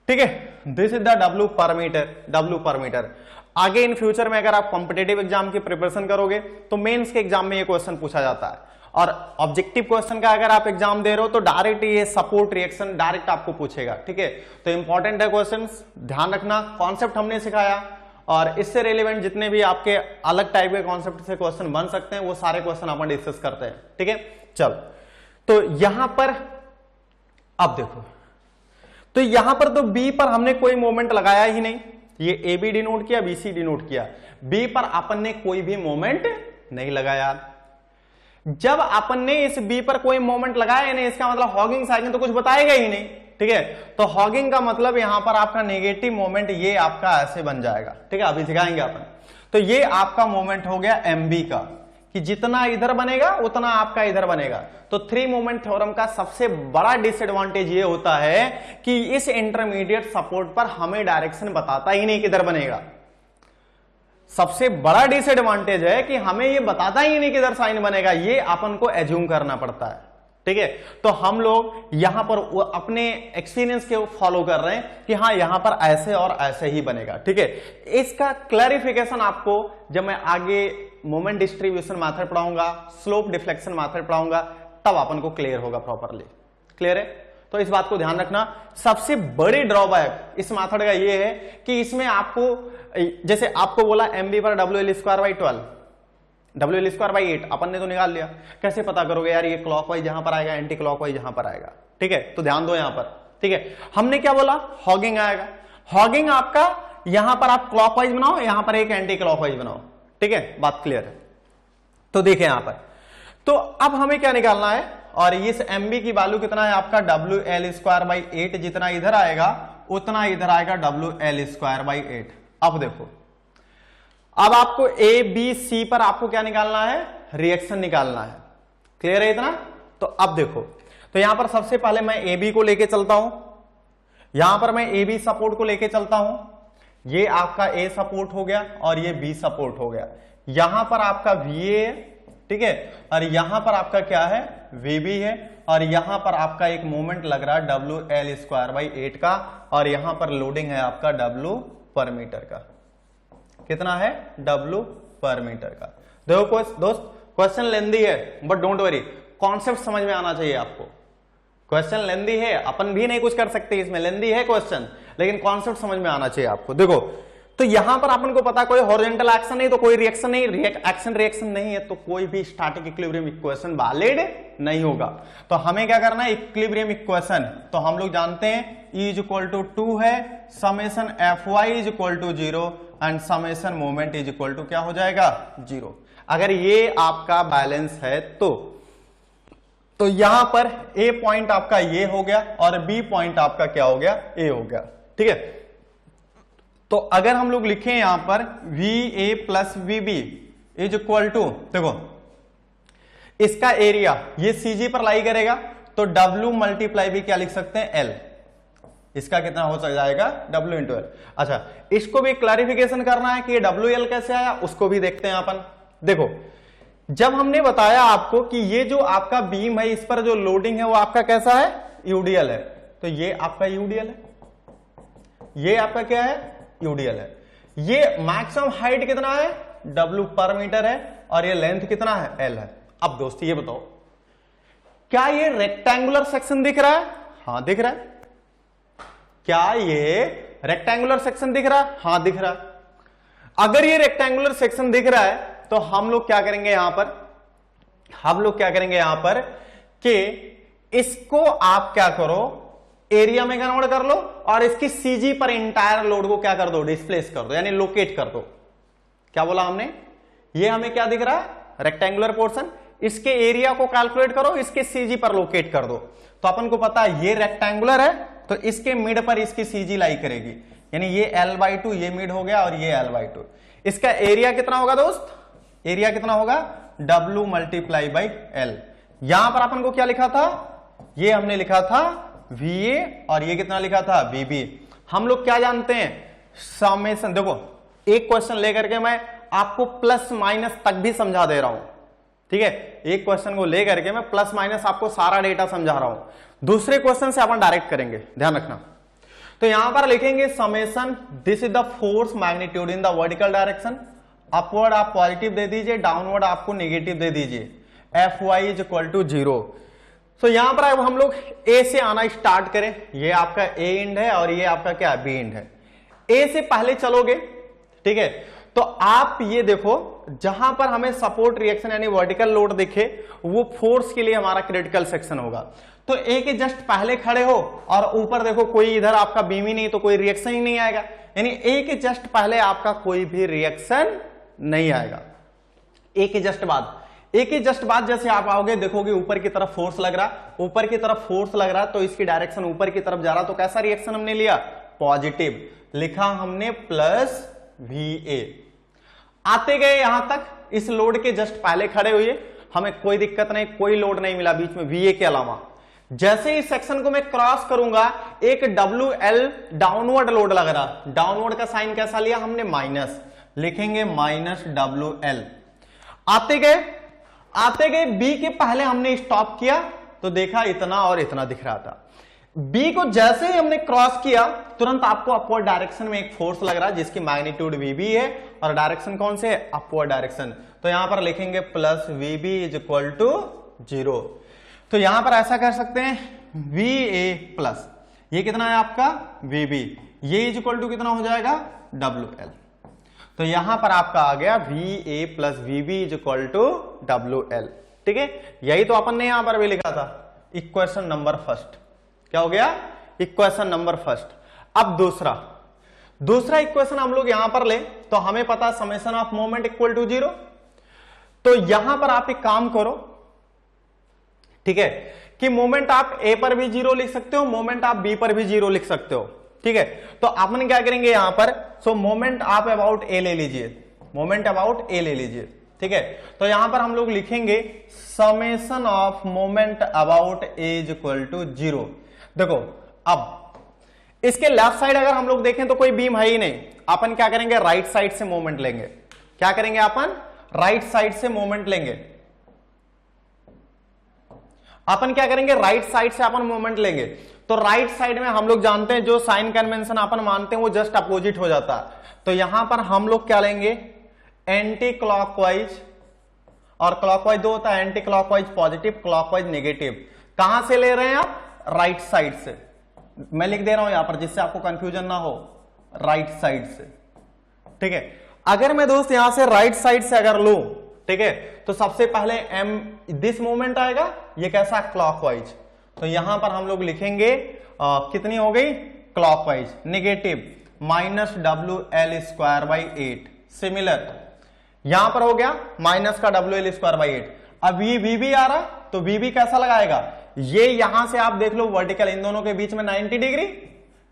ठीक है, दिस इज द W पर मीटर, W पर मीटर। आगे इन फ्यूचर में अगर आप कॉम्पिटेटिव एग्जाम की प्रिपरेशन करोगे तो मेंस के एग्जाम में ये क्वेश्चन पूछा जाता है, और ऑब्जेक्टिव क्वेश्चन का अगर आप एग्जाम दे रहे हो तो डायरेक्ट ये सपोर्ट रिएक्शन डायरेक्ट आपको पूछेगा। ठीक है, तो इंपॉर्टेंट है क्वेश्चन, ध्यान रखना। कॉन्सेप्ट हमने सिखाया, और इससे रिलेवेंट जितने भी आपके अलग टाइप के कॉन्सेप्ट से क्वेश्चन बन सकते हैं वो सारे क्वेश्चन अपन डिस्कस करते हैं। ठीक है, चल तो यहां पर अब देखो, तो यहां पर तो बी पर हमने कोई मोमेंट लगाया ही नहीं, ये ए बी डिनोट किया, बीसी डिनोट किया। बी पर अपन ने कोई भी मोमेंट नहीं लगाया। जब अपन ने इस बी पर कोई मोमेंट लगाया नहीं, इसका मतलब हॉगिंग साइकिल तो कुछ बताएगा ही नहीं। ठीक है, तो हॉगिंग का मतलब यहां पर आपका नेगेटिव मोमेंट ये आपका ऐसे बन जाएगा। ठीक है, अभी सिखाएंगे अपन। तो ये आपका मोमेंट हो गया एमबी का, कि जितना इधर बनेगा उतना आपका इधर बनेगा। तो थ्री मोमेंट थ्योरम का सबसे बड़ा डिसएडवांटेज ये होता है कि इस इंटरमीडिएट सपोर्ट पर हमें डायरेक्शन बताता ही नहीं किधर बनेगा। सबसे बड़ा डिसएडवांटेज है कि हमें ये बताता ही नहीं किधर साइन बनेगा, ये अपन को एज्यूम करना पड़ता है। ठीक है, तो हम लोग यहां पर अपने एक्सपीरियंस के फॉलो कर रहे हैं कि हाँ यहां पर ऐसे और ऐसे ही बनेगा। ठीक है, इसका क्लैरिफिकेशन आपको जब मैं आगे मोमेंट डिस्ट्रीब्यूशन मेथड पढ़ाऊंगा, स्लोप डिफ्लेक्शन मेथड पढ़ाऊंगा, तब अपन को क्लियर होगा प्रॉपरली। क्लियर है? तो इस बात को ध्यान रखना। सबसे बड़ी ड्रॉबैक इस मेथड का ये है कि इसमें आपको, जैसे आपको बोला एमबी पर WL²/12, WL²/8 अपन ने तो निकाल लिया। कैसे पता करोगे यार ये क्लॉकवाइज यहां पर आएगा, एंटी क्लॉकवाइज यहां पर आएगा? ठीक है, तो ध्यान दो यहां पर। ठीक है, हमने क्या बोला? हॉगिंग आएगा। हॉगिंग आपका यहां पर आप क्लॉकवाइज बनाओ, यहां पर एक एंटी क्लॉकवाइज बनाओ। ठीक है, बात क्लियर है? तो देखिए यहां पर, तो अब हमें क्या निकालना है, और इस एमबी की वैल्यू कितना है आपका? WL²/8, जितना इधर आएगा उतना इधर आएगा WL²/8। अब देखो, अब आपको ए बी सी पर आपको क्या निकालना है? रिएक्शन निकालना है। क्लियर है इतना? तो अब देखो, तो यहां पर सबसे पहले मैं ए बी को लेके चलता हूं, यहां पर मैं ए बी सपोर्ट को लेके चलता हूं। ये आपका ए सपोर्ट हो गया और ये बी सपोर्ट हो गया। यहां पर आपका VA है, ठीक है, और यहां पर आपका क्या है? VB है, और यहां पर आपका एक मोमेंट लग रहा है WL²/8 का, और यहां पर लोडिंग है आपका W पर मीटर का। कितना है? W पर मीटर का। देखो दोस्त, क्वेश्चन लेंदी है बट डोंट वरी, कॉन्सेप्ट समझ में आना चाहिए आपको। क्वेश्चन लेंदी है, अपन भी नहीं कुछ कर सकते इसमें, लेंदी है क्वेश्चन, लेकिन कॉन्सेप्ट समझ में आना चाहिए आपको। देखो, तो यहां पर अपन को पता कोई हॉरिजॉन्टल एक्शन नहीं तो कोई रिएक्शन नहीं, एक्शन रिएक्शन नहीं है तो कोई भी स्टैटिक इक्विलिब्रियम इक्वेशन वैलिड नहीं होगा। तो हमें क्या करना है? इक्विलिब्रियम इक्वेशन तो हम लोग जानते हैं E=2 है, summation Fy=0 and summation moment is क्या हो जाएगा? 0। अगर ये आपका बैलेंस है तो यहां पर ए पॉइंट आपका ये हो गया और बी पॉइंट आपका क्या हो गया? ए हो गया। ठीक है, तो अगर हम लोग लिखें यहां पर VA + VB = देखो इसका एरिया ये CG पर लाई करेगा तो W × B क्या लिख सकते हैं? L। इसका कितना हो जाएगा? W × L। अच्छा, इसको भी क्लैरिफिकेशन करना है कि ये WL कैसे आया, उसको भी देखते हैं अपन। देखो, जब हमने बताया आपको कि ये जो आपका बीम है, इस पर जो लोडिंग है वो आपका कैसा है, यूडीएल है, तो ये आपका यूडीएल है, ये आपका क्या है, यूडीएल है। ये मैक्सिमम हाइट कितना है, W पर मीटर है, और ये लेंथ कितना है, L है। अब दोस्त ये बताओ, क्या ये रेक्टेंगुलर सेक्शन दिख रहा है, हाँ दिख रहा है। क्या ये रेक्टेंगुलर सेक्शन दिख रहा है, हाँ दिख रहा है। अगर ये रेक्टेंगुलर सेक्शन दिख रहा है तो हम लोग क्या करेंगे यहां पर, हम लोग क्या करेंगे यहां पर कि इसको आप क्या करो, एरिया में कन्वर्ट कर लो, और इसकी सीजी पर इंटायर लोड को क्या कर दो, डिस्प्लेस कर दो, यानी लोकेट कर दो। क्या बोला हमने, ये हमें क्या दिख रहा है, रेक्टेंगुलर पोर्शन, इसके एरिया को कैलकुलेट करो, इसके सीजी पर लोकेट कर दो। तो अपन को पता है ये रेक्टेंगुलर है, तो इसके मिड पर इसकी सीजी लाई करेगी, यानी ये L/2, ये मिड हो गया, और ये L/2। इसका एरिया कितना होगा दोस्त, एरिया कितना होगा, W × L। यहां पर अपन को क्या लिखा था, ये हमने लिखा था VA, और ये कितना लिखा था, VB। हम लोग क्या जानते हैं, समेशन। देखो एक क्वेश्चन लेकर के मैं आपको प्लस माइनस तक भी समझा दे रहा हूं, ठीक है, एक क्वेश्चन को लेकर के मैं प्लस माइनस आपको सारा डेटा समझा रहा हूं। दूसरे क्वेश्चन से अपन डायरेक्ट करेंगे, ध्यान रखना। तो यहां पर लिखेंगे summation, this is the force magnitude in the vertical direction. Upward आप पॉजिटिव दे दीजिए, डाउनवर्ड आपको नेगेटिव दे दीजिए। Fy = 0। तो यहां पर अब हम लोग ए से आना स्टार्ट करें, ये आपका ए एंड है और ये आपका क्या बी एंड है। ए से पहले चलोगे, ठीक है, तो आप ये देखो जहां पर हमें सपोर्ट रिएक्शन यानी वर्टिकल लोड दिखे, वो फोर्स के लिए हमारा क्रिटिकल सेक्शन होगा। तो ए के जस्ट पहले खड़े हो, और ऊपर देखो कोई इधर आपका बीम ही नहीं, तो कोई रिएक्शन ही नहीं आएगा, यानी ए के जस्ट पहले आपका कोई भी रिएक्शन नहीं आएगा। ए के जस्ट बाद, ए के जस्ट बाद जैसे आप आओगे, देखोगे ऊपर की तरफ फोर्स लग रहा, ऊपर की तरफ फोर्स लग रहा, तो इसकी डायरेक्शन ऊपर की तरफ जा रहा, तो कैसा रिएक्शन हमने लिया, पॉजिटिव, लिखा हमने +VA। आते गए यहां तक, इस लोड के जस्ट पहले खड़े हुए, हमें कोई दिक्कत नहीं, कोई लोड नहीं मिला बीच में VA के अलावा। जैसे इस सेक्शन को मैं क्रॉस करूंगा, एक WL डाउनवर्ड लोड लग रहा, डाउनवर्ड का साइन कैसा लिया हमने, माइनस, लिखेंगे -WL। आते गए बी के पहले हमने स्टॉप किया, तो देखा इतना और इतना दिख रहा था। बी को जैसे ही हमने क्रॉस किया, तुरंत आपको अपवर्ड डायरेक्शन में एक फोर्स लग रहा है जिसकी मैग्नीट्यूड VB है, और डायरेक्शन कौन से है, अपवर्ड डायरेक्शन। तो यहां पर लिखेंगे +VB = 0। तो यहां पर ऐसा कर सकते हैं, VA+, ये कितना है आपका VB, ये इक्वल कितना हो जाएगा, WL। तो यहां पर आपका आ गया VA + VB = WL, ठीक है। यही तो अपन ने यहां पर भी लिखा था, इक्वेशन नंबर फर्स्ट। क्या हो गया, इक्वेशन नंबर फर्स्ट। अब दूसरा इक्वेशन हम लोग यहां पर ले, तो हमें पता समेशन ऑफ मोमेंट = 0। तो यहां पर आप एक काम करो, ठीक है, कि मोमेंट आप ए पर भी 0 लिख सकते हो, मोमेंट आप बी पर भी 0 लिख सकते हो, ठीक है। तो अपन क्या करेंगे यहां पर, सो मोमेंट आप अबाउट ए ले लीजिए, मोमेंट अबाउट ए ले लीजिए, ठीक है। तो यहां पर हम लोग लिखेंगे समेशन ऑफ मोमेंट अबाउट ए = 0। देखो अब इसके लेफ्ट साइड अगर हम लोग देखें तो कोई बीम है ही नहीं, अपन क्या करेंगे, राइट साइड से मोमेंट लेंगे। क्या करेंगे अपन, राइट साइड से मोमेंट लेंगे। अपन क्या करेंगे, राइट साइड से अपन मोमेंट लेंगे। तो राइट साइड में हम लोग जानते हैं जो साइन कन्वेंशन अपन मानते हैं वो जस्ट अपोजिट हो जाता है। तो यहां पर हम लोग क्या लेंगे, एंटी क्लॉकवाइज, और क्लॉकवाइज दो होता है, anti clockwise positive, clockwise negative. कहां से ले रहे हैं आप, राइट साइड से। मैं लिख दे रहा हूं यहां पर जिससे आपको कंफ्यूजन ना हो, राइट साइड से, ठीक है। अगर मैं दोस्त यहां से राइट साइड से अगर लूं, ठीक है, तो सबसे पहले एम दिस मोमेंट आएगा, ये कैसा, क्लॉकवाइज। तो यहां पर हम लोग लिखेंगे कितनी हो गई, क्लॉकवाइज, नेगेटिव -WL²/8। सिमिलर यहां पर हो गया माइनस का WL²/8। अब ये VB आ रहा, तो VB कैसा लगाएगा, ये यहां से आप देख लो वर्टिकल, इन दोनों के बीच में 90 डिग्री,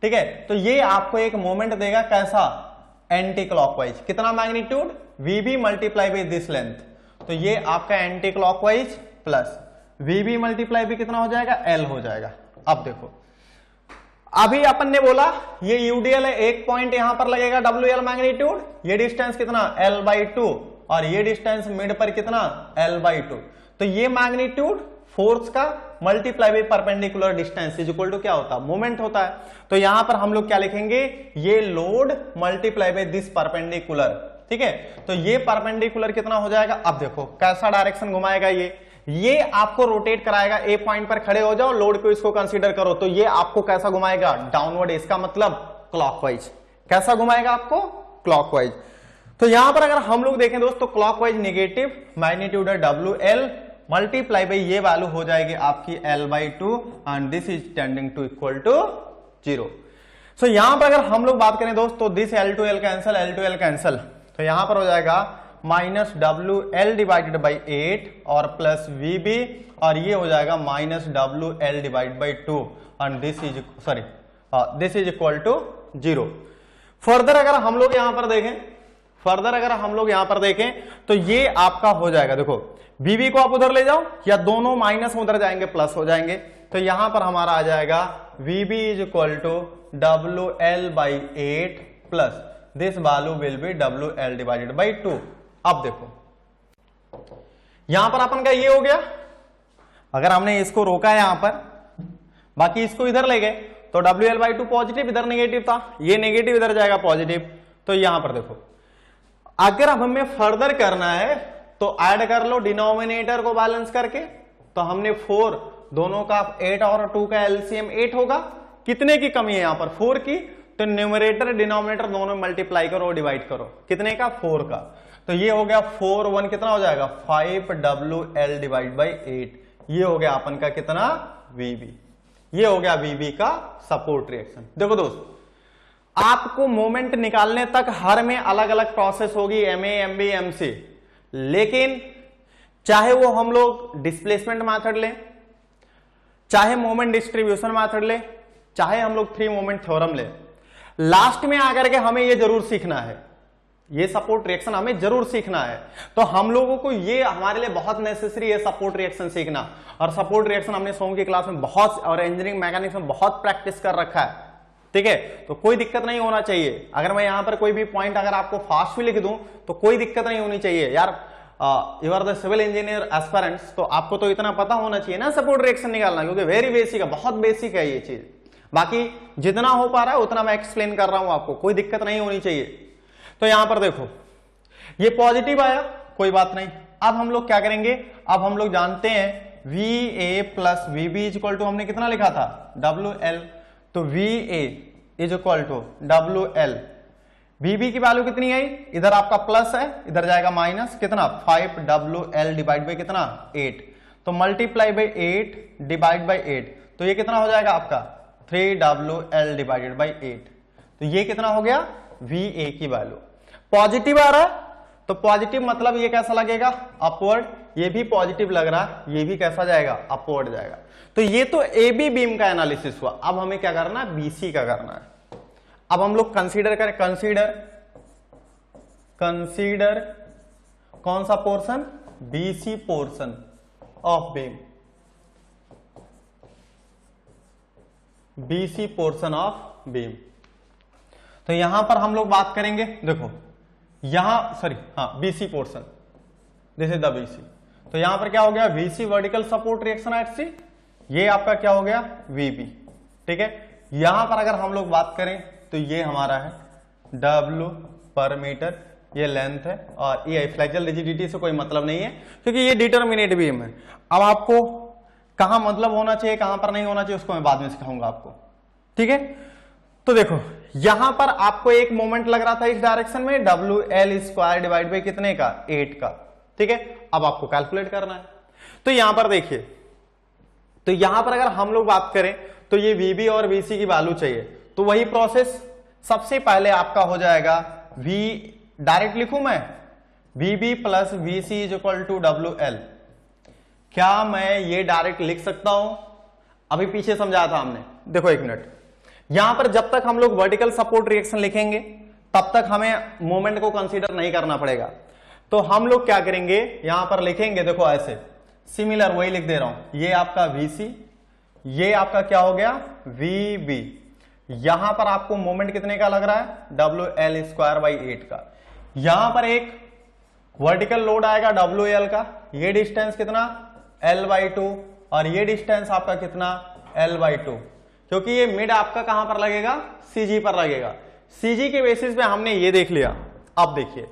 ठीक है। तो ये आपको एक मोमेंट देगा कैसा, एंटी क्लॉकवाइज। कितना मैग्नीट्यूड, VB × दिस लेंथ। तो ये आपका एंटी क्लॉकवाइज प्लस VB × कितना हो जाएगा, L हो जाएगा। अब देखो, अभी अपन ने बोला ये UDL है, एक पॉइंट यहां पर लगेगा WL मैग्नीट्यूड, ये डिस्टेंस कितना, L/2, और ये डिस्टेंस मिड पर कितना l/2। तो ये मैग्नीट्यूड फोर्स का multiply by perpendicular distance is equal to क्या होता है, मोमेंट होता है। तो यहां पर हम लोग क्या लिखेंगे, ये load multiply by this perpendicular, ठीक है। तो ये परपेंडिकुलर कितना हो जाएगा, अब देखो कैसा डायरेक्शन घुमाएगा, ये आपको रोटेट कराएगा, ए पॉइंट पर खड़े हो जाओ, लोड को इसको कंसीडर करो, तो ये आपको कैसा घुमाएगा, डाउनवर्ड, इसका मतलब क्लॉकवाइज। कैसा घुमाएगा आपको, क्लॉकवाइज। तो यहां पर अगर हम लोग देखें दोस्तों, क्लॉकवाइज नेगेटिव, मैग्नीट्यूड है WL मल्टीप्लाई बाई ये वैल्यू हो जाएगी आपकी l/2 and this is tending to equal to 0। So यहां पर अगर हम लोग बात करें दोस्तों, this L2L cancel, L2L cancel, तो यहां पर हो जाएगा -WL डिवाइडेड बाई 8 और प्लस VB, और ये हो जाएगा -WL divide by 2 and this is equal to 0। Further अगर हम लोग यहां पर देखें, तो ये आपका हो जाएगा, देखो VB को आप उधर ले जाओ या दोनों माइनस में उधर जाएंगे प्लस हो जाएंगे, तो यहां पर हमारा आ जाएगा VB is equal to WL/8 plus this value will be WL divided by 2। अब देखो यहां पर अपन का ये हो गया, अगर हमने इसको रोका है यहां पर, बाकी इसको इधर ले गए, तो WL/2 पॉजिटिव, इधर नेगेटिव था, ये नेगेटिव इधर जाएगा पॉजिटिव। तो यहां पर देखो, अगर अब हमें फर्दर करना है तो ऐड कर लो डिनोमिनेटर को बैलेंस करके, तो हमने 4 दोनों का 8 और 2 का एलसीएम 8 होगा, कितने की कमी है यहां पर, 4 की, तो न्यूमरेटर डिनोमिनेटर दोनों मल्टीप्लाई करो, डिवाइड करो, कितने का, 4 का। तो ये हो गया 4 1 कितना हो जाएगा, 5WL डिवाइड बाई 8, ये हो गया अपन का कितना, VB, ये हो गया VB का सपोर्ट रिएक्शन। देखो दोस्त, आपको मोमेंट निकालने तक हर में अलग अलग प्रोसेस होगी, MA MB MC, लेकिन चाहे वो हम लोग डिस्प्लेसमेंट मेथड लें, चाहे मोमेंट डिस्ट्रीब्यूशन मेथड लें, चाहे हम लोग 3 मोमेंट थ्योरम लें, लास्ट में आकर के हमें ये जरूर सीखना है, ये सपोर्ट रिएक्शन हमें जरूर सीखना है। तो हम लोगों को ये हमारे लिए बहुत नेसेसरी है सपोर्ट रिएक्शन सीखना, और सपोर्ट रिएक्शन हमने सोम की क्लास में बहुत और इंजीनियरिंग मैकेनिक्स में बहुत प्रैक्टिस कर रखा है, ठीक है। तो कोई दिक्कत नहीं होना चाहिए, अगर मैं यहां पर कोई भी पॉइंट अगर आपको फास्ट भी लिख दूं तो कोई दिक्कत नहीं होनी चाहिए यार। You are the civil engineer aspirants, तो आपको तो इतना पता होना चाहिए ना सपोर्ट रिएक्शन निकालना, क्योंकि वेरी बेसिक है, बहुत बेसिक है ये चीज। बाकी जितना हो पा रहा है उतना मैं एक्सप्लेन कर रहा हूं आपको, कोई दिक्कत नहीं होनी चाहिए। तो यहां पर देखो ये पॉजिटिव आया, कोई बात नहीं। अब हम लोग क्या करेंगे, अब हम लोग जानते हैं VA plus VB is equal to, हमने कितना लिखा था, WL, तो VA is equal to WL, VB की वैल्यू कितनी आई, इधर आपका प्लस है, इधर जाएगा माइनस, कितना 5WL डिवाइड बाई कितना 8, तो मल्टीप्लाई बाई 8 डिवाइड बाई 8, तो ये कितना हो जाएगा आपका 3WL डिवाइडेड बाई 8। तो ये कितना हो गया, VA की वैल्यू पॉजिटिव आ रहा है, तो पॉजिटिव मतलब ये कैसा लगेगा, अपवर्ड, ये भी पॉजिटिव लग रहा है, ये भी कैसा जाएगा, अपवर्ड जाएगा। तो ये तो AB बीम का एनालिसिस हुआ। अब हमें क्या करना है, BC का करना है। अब हम लोग कंसीडर करें, कंसीडर कौन सा portion, BC portion of beam, BC portion of beam. तो यहां पर हम लोग बात करेंगे, देखो यहां BC portion, this is the BC। तो यहां पर क्या हो गया, VC vertical support reaction at C, ये आपका क्या हो गया, VB, ठीक है। यहां पर अगर हम लोग बात करें तो ये हमारा है W पर मीटर, ये लेंथ है, और ये फ्लेक्सुरल रिजिडिटी से कोई मतलब नहीं है क्योंकि ये डिटरमिनेट बीम है। अब आपको कहां मतलब होना चाहिए, कहां पर नहीं होना चाहिए, उसको मैं बाद में सिखाऊंगा आपको, ठीक है। तो देखो यहां पर आपको एक मोमेंट लग रहा था इस डायरेक्शन में, WL स्क्वायर डिवाइड बाई कितने का, 8 का, ठीक है। अब आपको कैलकुलेट करना है। तो यहां पर देखिए, तो यहां पर अगर हम लोग बात करें तो ये VB और VC की वैल्यू चाहिए, तो वही प्रोसेस, सबसे पहले आपका हो जाएगा डायरेक्ट लिखूं मैं, VB plus VC is equal to WL। क्या मैं ये डायरेक्ट लिख सकता हूं, अभी पीछे समझाया था हमने, देखो एक मिनट, यहां पर जब तक हम लोग वर्टिकल सपोर्ट रिएक्शन लिखेंगे तब तक हमें मोमेंट को कंसीडर नहीं करना पड़ेगा। तो हम लोग क्या करेंगे, यहां पर लिखेंगे, देखो ऐसे सिमिलर, वही लिख दे रहा हूं, ये आपका VC, ये आपका क्या हो गया VB, यहां पर आपको मोमेंट कितने का लग रहा है, WL स्क्वायर बाई 8 का। यहां पर एक वर्टिकल लोड आएगा WL का, ये डिस्टेंस कितना L/2 और ये डिस्टेंस आपका कितना L/2, क्योंकि ये मिड आपका कहां पर लगेगा, CG पर लगेगा। CG के बेसिस पे हमने ये देख लिया। अब देखिए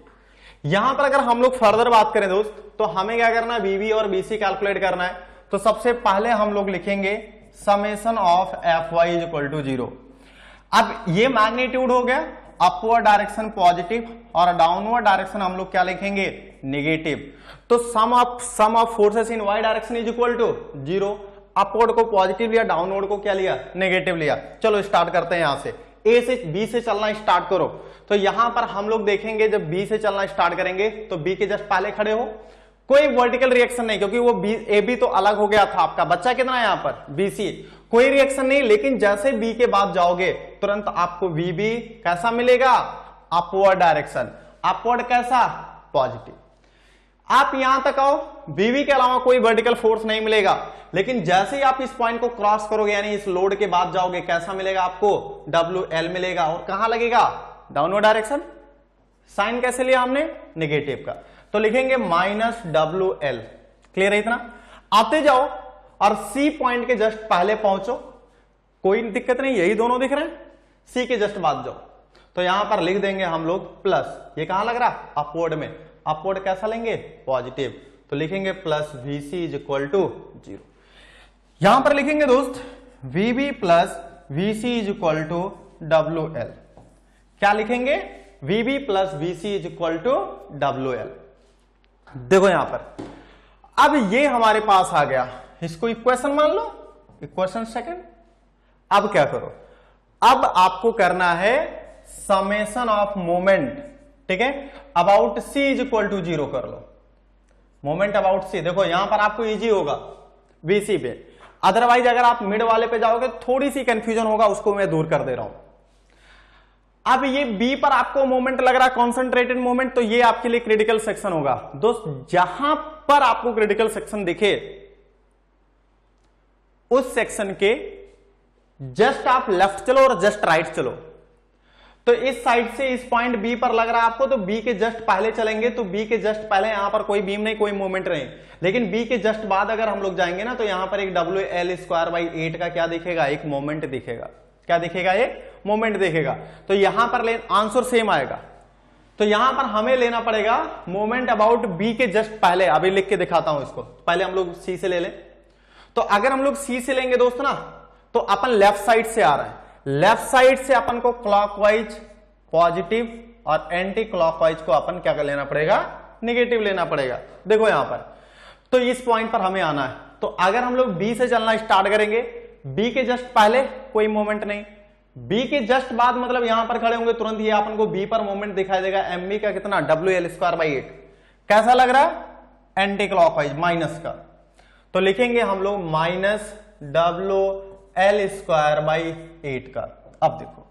यहां पर अगर हम लोग फर्दर बात करें दोस्त, तो हमें क्या करना है, BB और BC कैलकुलेट करना है। तो सबसे पहले हम लोग लिखेंगे समेशन ऑफ Fy = 0। अब ये मैग्नीट्यूड हो गया, अपवर्ड डायरेक्शन पॉजिटिव और डाउनवर्ड डायरेक्शन हम लोग क्या लिखेंगे, नेगेटिव। तो sum of forces in y direction = 0। Upward को पॉजिटिव लिया, डाउनवर्ड को क्या लिया, नेगेटिव लिया। चलो स्टार्ट करते हैं यहां से, A से B से चलना स्टार्ट करो। तो यहां पर हम लोग देखेंगे जब B से चलना स्टार्ट करेंगे तो B के जस्ट पहले खड़े हो, कोई वर्टिकल रिएक्शन नहीं, क्योंकि वो AB तो अलग हो गया था आपका, बच्चा कितना है यहां पर BC, कोई रिएक्शन नहीं। लेकिन जैसे B के बाद जाओगे तुरंत आपको VB कैसा मिलेगा, अपवर्ड डायरेक्शन। अपवर्ड कैसा, पॉजिटिव। आप यहां तक आओ, BB के अलावा कोई वर्टिकल फोर्स नहीं मिलेगा। लेकिन जैसे ही आप इस पॉइंट को क्रॉस करोगे, यानी इस लोड के बाद जाओगे, कैसा मिलेगा आपको, WL मिलेगा। और कहां लगेगा, डाउनवर्ड डायरेक्शन। साइन कैसे लिया हमने, नेगेटिव का, तो लिखेंगे -WL। क्लियर है इतना। आते जाओ और C पॉइंट के जस्ट पहले पहुंचो, कोई दिक्कत नहीं, यही दोनों दिख रहे हैं। C के जस्ट बाद जाओ, तो यहां पर लिख देंगे हम लोग प्लस, ये कहां लग रहा, अपवर्ड में। अपवर्ड कैसा लेंगे, पॉजिटिव, तो लिखेंगे प्लस VC = 0। यहां पर लिखेंगे दोस्त VB प्लस VC = WL। क्या लिखेंगे, VB प्लस VC = WL। देखो यहां पर, अब ये हमारे पास आ गया, इसको इक्वेशन मान लो, इक्वेशन सेकंड। अब क्या करो, अब आपको करना है समेशन ऑफ मोमेंट, ठीक है, अबाउट C = 0 कर लो। मोमेंट अबाउट C, देखो यहां पर आपको इजी होगा BC पे, अदरवाइज अगर आप मिड वाले पे जाओगे थोड़ी सी कंफ्यूजन होगा, उसको मैं दूर कर दे रहा हूं। अब ये B पर आपको मोमेंट लग रहा है कॉन्सेंट्रेटेड मोमेंट, तो ये आपके लिए क्रिटिकल सेक्शन होगा। दोस्त जहां पर आपको क्रिटिकल सेक्शन दिखे उस सेक्शन के जस्ट आप लेफ्ट चलो और जस्ट राइट चलो। तो इस साइड से इस पॉइंट B पर लग रहा है आपको, तो B के जस्ट पहले चलेंगे, तो B के जस्ट पहले यहां पर कोई बीम नहीं, कोई मोमेंट नहीं। लेकिन B के जस्ट बाद अगर हम लोग जाएंगे ना, तो यहां पर एक WL² / 8 का क्या दिखेगा, एक मोमेंट दिखेगा। क्या दिखेगा, एक मोमेंट दिखेगा। तो यहां पर आंसर सेम आएगा। तो यहां पर हमें लेना पड़ेगा मोमेंट अबाउट B के जस्ट पहले। अभी लिख के दिखाता हूं इसको, पहले हम लोग C से ले लें। तो अगर हम लोग C से लेंगे दोस्त ना, तो अपन लेफ्ट साइड से आ रहे हैं, लेफ्ट साइड से अपन को क्लॉकवाइज पॉजिटिव और एंटी क्लॉकवाइज को अपन क्या कर लेना पड़ेगा, नेगेटिव लेना पड़ेगा। देखो यहां पर, तो इस पॉइंट पर हमें आना है। तो अगर हम लोग B से चलना स्टार्ट करेंगे, B के जस्ट पहले कोई मोमेंट नहीं, B के जस्ट बाद मतलब यहां पर खड़े होंगे, तुरंत ये अपन को B पर मोमेंट दिखाई देगा, MB का कितना, WL²/8। कैसा लग रहा है, एंटी क्लॉकवाइज, माइनस का। तो लिखेंगे हम लोग -WL²/8 का। अब देखो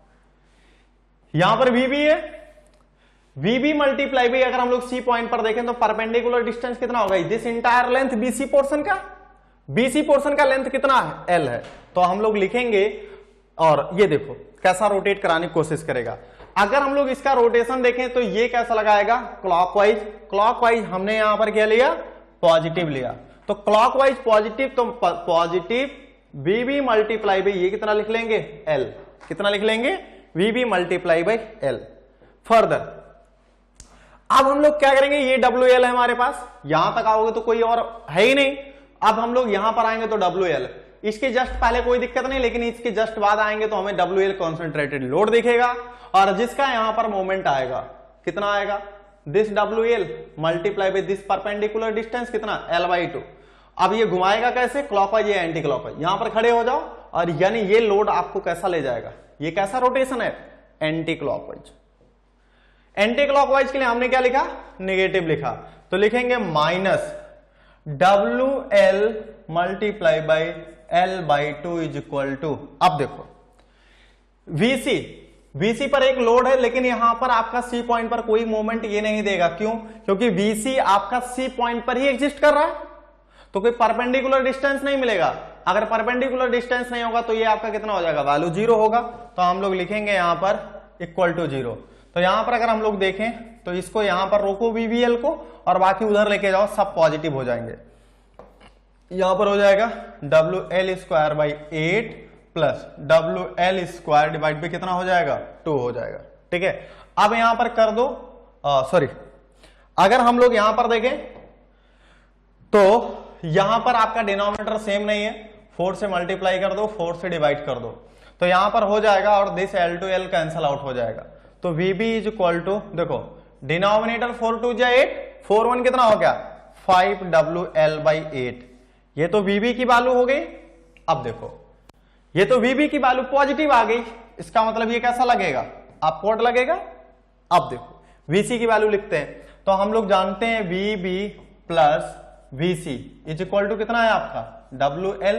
यहां पर VB है, VB मल्टीप्लाई भी अगर हम लोग C पॉइंट पर देखें तो परपेंडिकुलर डिस्टेंस कितना होगा, this entire length BC portion का, BC पोर्शन का लेंथ कितना है, L है। तो हम लोग लिखेंगे, और ये देखो कैसा रोटेट कराने की कोशिश करेगा। अगर हम लोग इसका रोटेशन देखें तो ये कैसा लगाएगा, क्लॉकवाइज। क्लॉकवाइज हमने यहां पर क्या लिया, पॉजिटिव लिया। तो क्लॉकवाइज पॉजिटिव, तो पॉजिटिव VB मल्टीप्लाई बाई ये कितना लिख लेंगे, L। कितना लिख लेंगे, VB multiply by L। Further अब हम लोग क्या करेंगे, ये WL है हमारे पास, यहां तक आओगे तो कोई और है ही नहीं। अब हम लोग यहां पर आएंगे तो WL, इसके जस्ट पहले कोई दिक्कत नहीं, लेकिन इसके जस्ट बाद आएंगे तो हमें WL कॉन्सेंट्रेटेड लोड दिखेगा, और जिसका यहां पर मोमेंट आएगा कितना आएगा, this WL multiply by this perpendicular distance कितना, L/2। अब ये घुमाएगा कैसे, क्लॉकवाइज या एंटी क्लॉकवाइज। यहां पर खड़े हो जाओ, और यानी ये लोड आपको कैसा ले जाएगा, ये कैसा रोटेशन है, एंटी क्लॉकवाइज। एंटी क्लॉकवाइज के लिए हमने क्या लिखा, नेगेटिव लिखा। तो लिखेंगे -WL मल्टीप्लाई बाई L/2 = अब देखो VC पर एक लोड है, लेकिन यहां पर आपका C पॉइंट पर कोई मोमेंट ये नहीं देगा। क्यों, क्योंकि VC आपका C पॉइंट पर ही एग्जिस्ट कर रहा है, तो कोई परपेंडिकुलर डिस्टेंस नहीं मिलेगा। अगर परपेंडिकुलर डिस्टेंस नहीं होगा तो ये आपका कितना हो जाएगा, वैल्यू 0 होगा। तो हम लोग लिखेंगे यहां पर =0। तो यहां पर अगर हम लोग देखें तो इसको यहां पर रोको VBL को और बाकी उधर लेके जाओ, सब पॉजिटिव हो जाएंगे। यहां पर हो जाएगा WL square by 8 plus WL square divide by कितना हो जाएगा 2 हो जाएगा। ठीक है, अब यहां पर कर दो सॉरी, अगर हम लोग यहां पर देखें तो यहां पर आपका डिनोमिनेटर सेम नहीं है, 4 से मल्टीप्लाई कर दो, 4 से डिवाइड कर दो, तो यहां पर हो जाएगा और this L to L cancel out हो जाएगा। तो VB इज इक्वल टू, देखो डिनोमिनेटर 4 2 जा 8, 4 1 कितना हो गया 5WL बाई 8, ये तो VB की वैल्यू हो गई। अब देखो ये तो VB की वैल्यू पॉजिटिव आ गई, इसका मतलब ये कैसा लगेगा, अपवर्ड लगेगा। अब देखो VC की वैल्यू लिखते हैं, तो हम लोग जानते हैं VB plus VC is equal to कितना है आपका WL,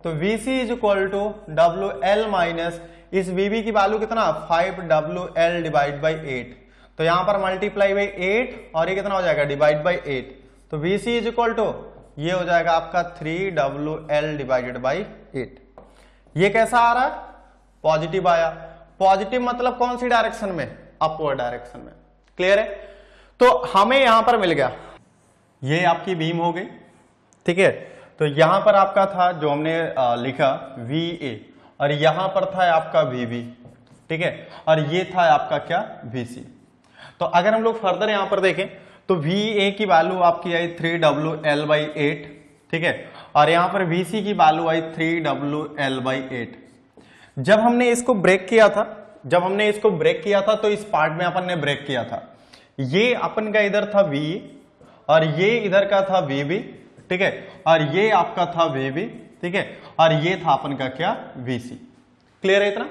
तो VC is equal to WL minus इस VB की वैल्यू कितना 5WL डिवाइड बाई 8, तो यहां पर मल्टीप्लाई बाई 8 और ये कितना हो जाएगा डिवाइड बाई 8, तो VC इज इक्वल टू ये हो जाएगा आपका 3WL डिवाइडेड बाई 8। ये कैसा आ रहा है, पॉजिटिव आया। पॉजिटिव मतलब कौन सी डायरेक्शन में, अपवर्ड डायरेक्शन में। क्लियर है, तो हमें यहां पर मिल गया, ये आपकी बीम हो गई। ठीक है, तो यहां पर आपका था जो हमने लिखा VA और यहां पर था आपका VB। ठीक है, और ये था आपका क्या VC। तो अगर हम लोग फर्दर यहां पर देखें तो VA की वैल्यू आपकी आई 3WL बाई 8। ठीक है, और यहां पर VC की वैल्यू आई 3WL बाई 8। जब हमने इसको ब्रेक किया था, तो इस पार्ट में अपन ने ब्रेक किया था, ये अपन का इधर था VA और ये इधर का था VB। ठीक है, और ये आपका था VB। ठीक है, और ये था अपन का क्या VC। क्लियर है इतना।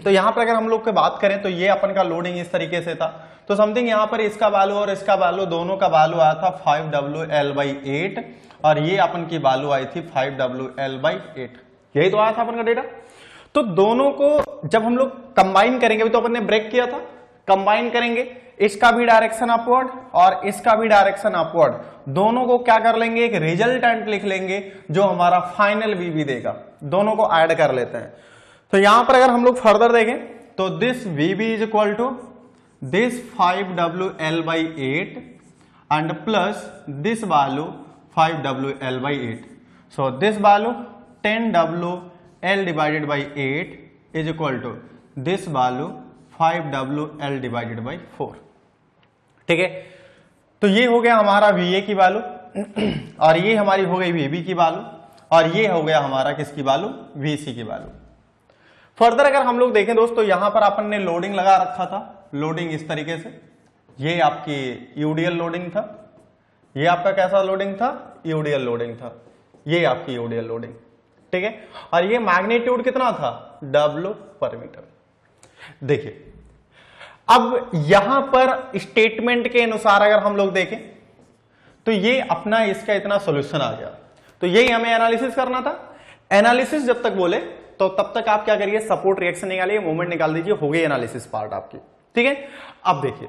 तो यहां पर अगर हम लोग की बात करें तो ये अपन का लोडिंग इस तरीके से था, तो समथिंग यहां पर इसका वैल्यू और इसका वैल्यू दोनों का वैल्यू आया था 5WL बाई 8 और ये अपन की वैल्यू आई थी 5WL बाई 8, यही तो आया था अपन का डेटा। तो दोनों को जब हम लोग कंबाइन करेंगे, तो अपन ने ब्रेक किया था, कंबाइन करेंगे, इसका भी डायरेक्शन अपवर्ड और इसका भी डायरेक्शन अपवर्ड, दोनों को क्या कर लेंगे, एक रिजल्टेंट लिख लेंगे जो हमारा फाइनल VB देगा, दोनों को ऐड कर लेते हैं। तो यहां पर अगर हम लोग फर्दर देखें तो this VB is equal to this 5WL by 8 and plus this value 5WL by 8, so this value 10WL divided by 8 is equal to this value 5WL divided by 4। ठीक है, तो ये हो गया हमारा VA की वैल्यू और ये हमारी हो गई VB की वैल्यू और ये हो गया हमारा किसकी वैल्यू, VC की वैल्यू। फर्दर अगर हम लोग देखें दोस्तों, यहां पर अपन ने लोडिंग लगा रखा था, लोडिंग इस तरीके से, ये आपकी यूडीएल लोडिंग था, ये आपका कैसा लोडिंग था, यूडीएल लोडिंग था, ये आपकी यूडीएल लोडिंग। ठीक है, और ये मैग्नीट्यूड कितना था, W पर मीटर। देखिए अब यहां पर स्टेटमेंट के अनुसार अगर हम लोग देखें तो ये अपना इसका इतना सॉल्यूशन आ गया, तो यही हमें एनालिसिस करना था। एनालिसिस जब तक बोले तो तब तक आप क्या करिए, सपोर्ट रिएक्शन निकालिए, मूवमेंट निकाल दीजिए, हो गई एनालिसिस पार्ट आपकी। ठीक है, अब देखिए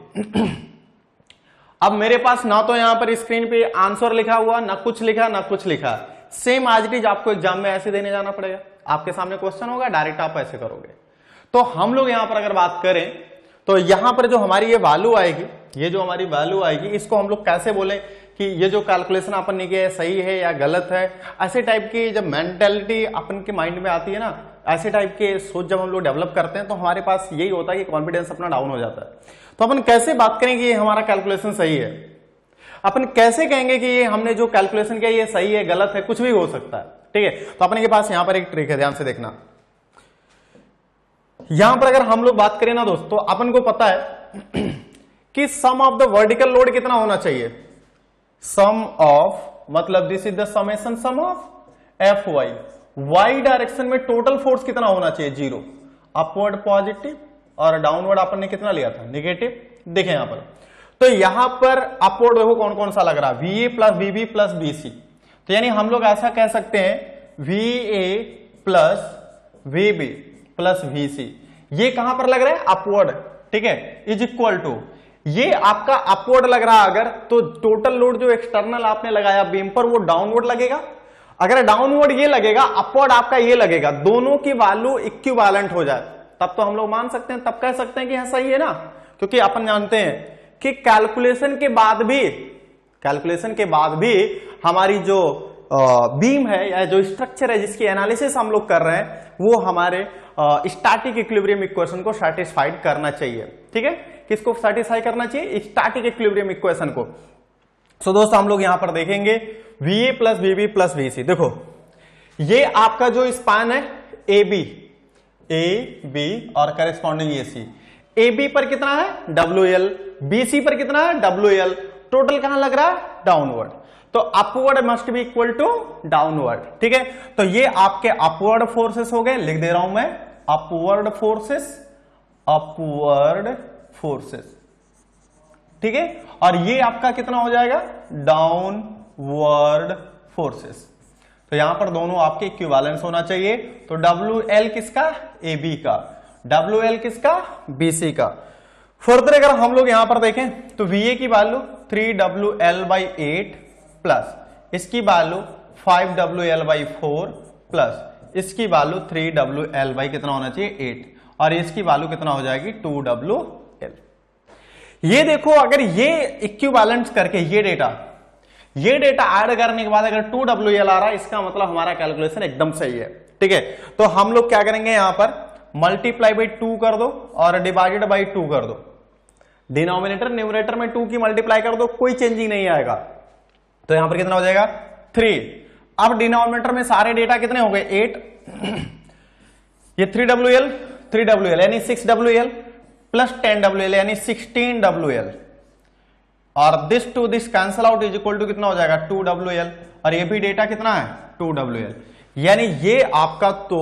अब मेरे पास ना तो यहां पर स्क्रीन पे आंसर लिखा हुआ, ना कुछ लिखा, ना कुछ लिखा, सेम आज इट इज आपको एग्जाम में ऐसे देने जाना पड़ेगा। आपके सामने क्वेश्चन होगा, डायरेक्ट आप ऐसे करोगे। तो हम लोग यहां पर अगर बात करें तो यहां पर जो हमारी ये वैल्यू आएगी, ये जो हमारी वैल्यू आएगी, इसको हम लोग कैसे बोले कि ये जो कैलकुलेशन अपन ने किया है सही है या गलत है, ऐसे टाइप की जब मेंटेलिटी अपन के माइंड में आती है ना, ऐसे टाइप के सोच जब हम लोग डेवलप करते हैं तो हमारे पास यही होता है कि कॉन्फिडेंस अपना डाउन हो जाता है। तो अपन कैसे बात करें कि ये हमारा कैलकुलेशन सही है, अपन कैसे कहेंगे कि ये हमने जो कैलकुलेशन किया ये सही है गलत है, कुछ भी हो सकता है। ठीक है, तो अपने के पास यहां पर एक ट्रिक है, ध्यान से देखना। यहां पर अगर हम लोग बात करें ना दोस्तों, अपन को पता है कि sum of the vertical load कितना होना चाहिए, सम ऑफ मतलब this is the summation sum of Fy, y direction में टोटल फोर्स कितना होना चाहिए, 0, अपवर्ड पॉजिटिव और डाउनवर्ड अपन ने कितना लिया था, नेगेटिव। देखें यहां पर, तो यहां पर अपवर्ड देखो कौन कौन सा लग रहा है, VA plus VB plus BC, तो यानी हम लोग ऐसा कह सकते हैं VA plus VB plus VC, ये कहां पर लग रहा है, अपवर्ड। ठीक है, इज इक्वल टू ये आपका अपवर्ड लग रहा है अगर, तो टोटल लोड जो एक्सटर्नल आपने लगाया बीम पर वो डाउनवर्ड लगेगा। अगर डाउनवर्ड ये लगेगा, अपवर्ड आपका ये लगेगा, दोनों की वैल्यू इक्विवेलेंट हो जाए तब तो हम लोग मान सकते हैं, तब कह सकते हैं कि यहां सही है ना, क्योंकि अपन जानते हैं कि कैलकुलेशन के बाद भी हमारी जो बीम है या जो स्ट्रक्चर है जिसकी एनालिसिस हम लोग कर रहे हैं वो हमारे स्टैटिक इक्विलिब्रियम इक्वेशन को सैटिस्फाइड करना चाहिए। ठीक है, किसको सैटिस्फाई करना चाहिए? स्टैटिक इक्विलिब्रियम इक्वेशन को। सो दोस्तों हम लोग यहां पर देखेंगे VA plus VB plus VC। देखो ये आपका जो स्पान है AB और करेस्पॉन्डिंग AC। AB पर कितना है WL, BC पर कितना है WL, टोटल कहां लग रहा है? डाउनवर्ड। तो upward must be equal to downward. ठीक है, तो ये आपके अपवर्ड फोर्सेस हो गए, लिख दे रहा हूं मैं अपवर्ड फोर्सेस। ठीक है, और ये आपका कितना हो जाएगा? Downward forces. तो यहां पर दोनों आपके इक्विवेलेंस होना चाहिए। तो WL किसका? AB का। WL किसका? BC का। फर्दर अगर हम लोग यहां पर देखें तो VA की वैल्यू 3WL/8 प्लस इसकी वैल्यू 5WL/4 प्लस इसकी वैल्यू 3WL कितना होना चाहिए? 8 और इसकी वैल्यू कितना हो जाएगी? 2WL। ये देखो अगर ये इक्विवेलेंट करके ये डेटा ऐड करने के बाद अगर 2WL आ रहा है, इसका मतलब हमारा कैलकुलेशन एकदम सही है। ठीक है, तो हम लोग क्या करेंगे? यहां पर मल्टीप्लाई बाई 2 कर दो और डिवाइडेड बाई 2 कर दो। डिनोमिनेटर न्यूमरेटर में 2 की मल्टीप्लाई कर दो, कोई चेंजिंग नहीं आएगा। तो यहां पर कितना हो जाएगा? 3। अब डिनोमिनेटर में सारे डेटा कितने हो गए? 8। ये 3WL यानी 6WL प्लस 10WL यानी 16WL और this to this cancel out is equal to कितना हो जाएगा? 2WL और ये भी डेटा कितना है? 2WL। यानी ये आपका तो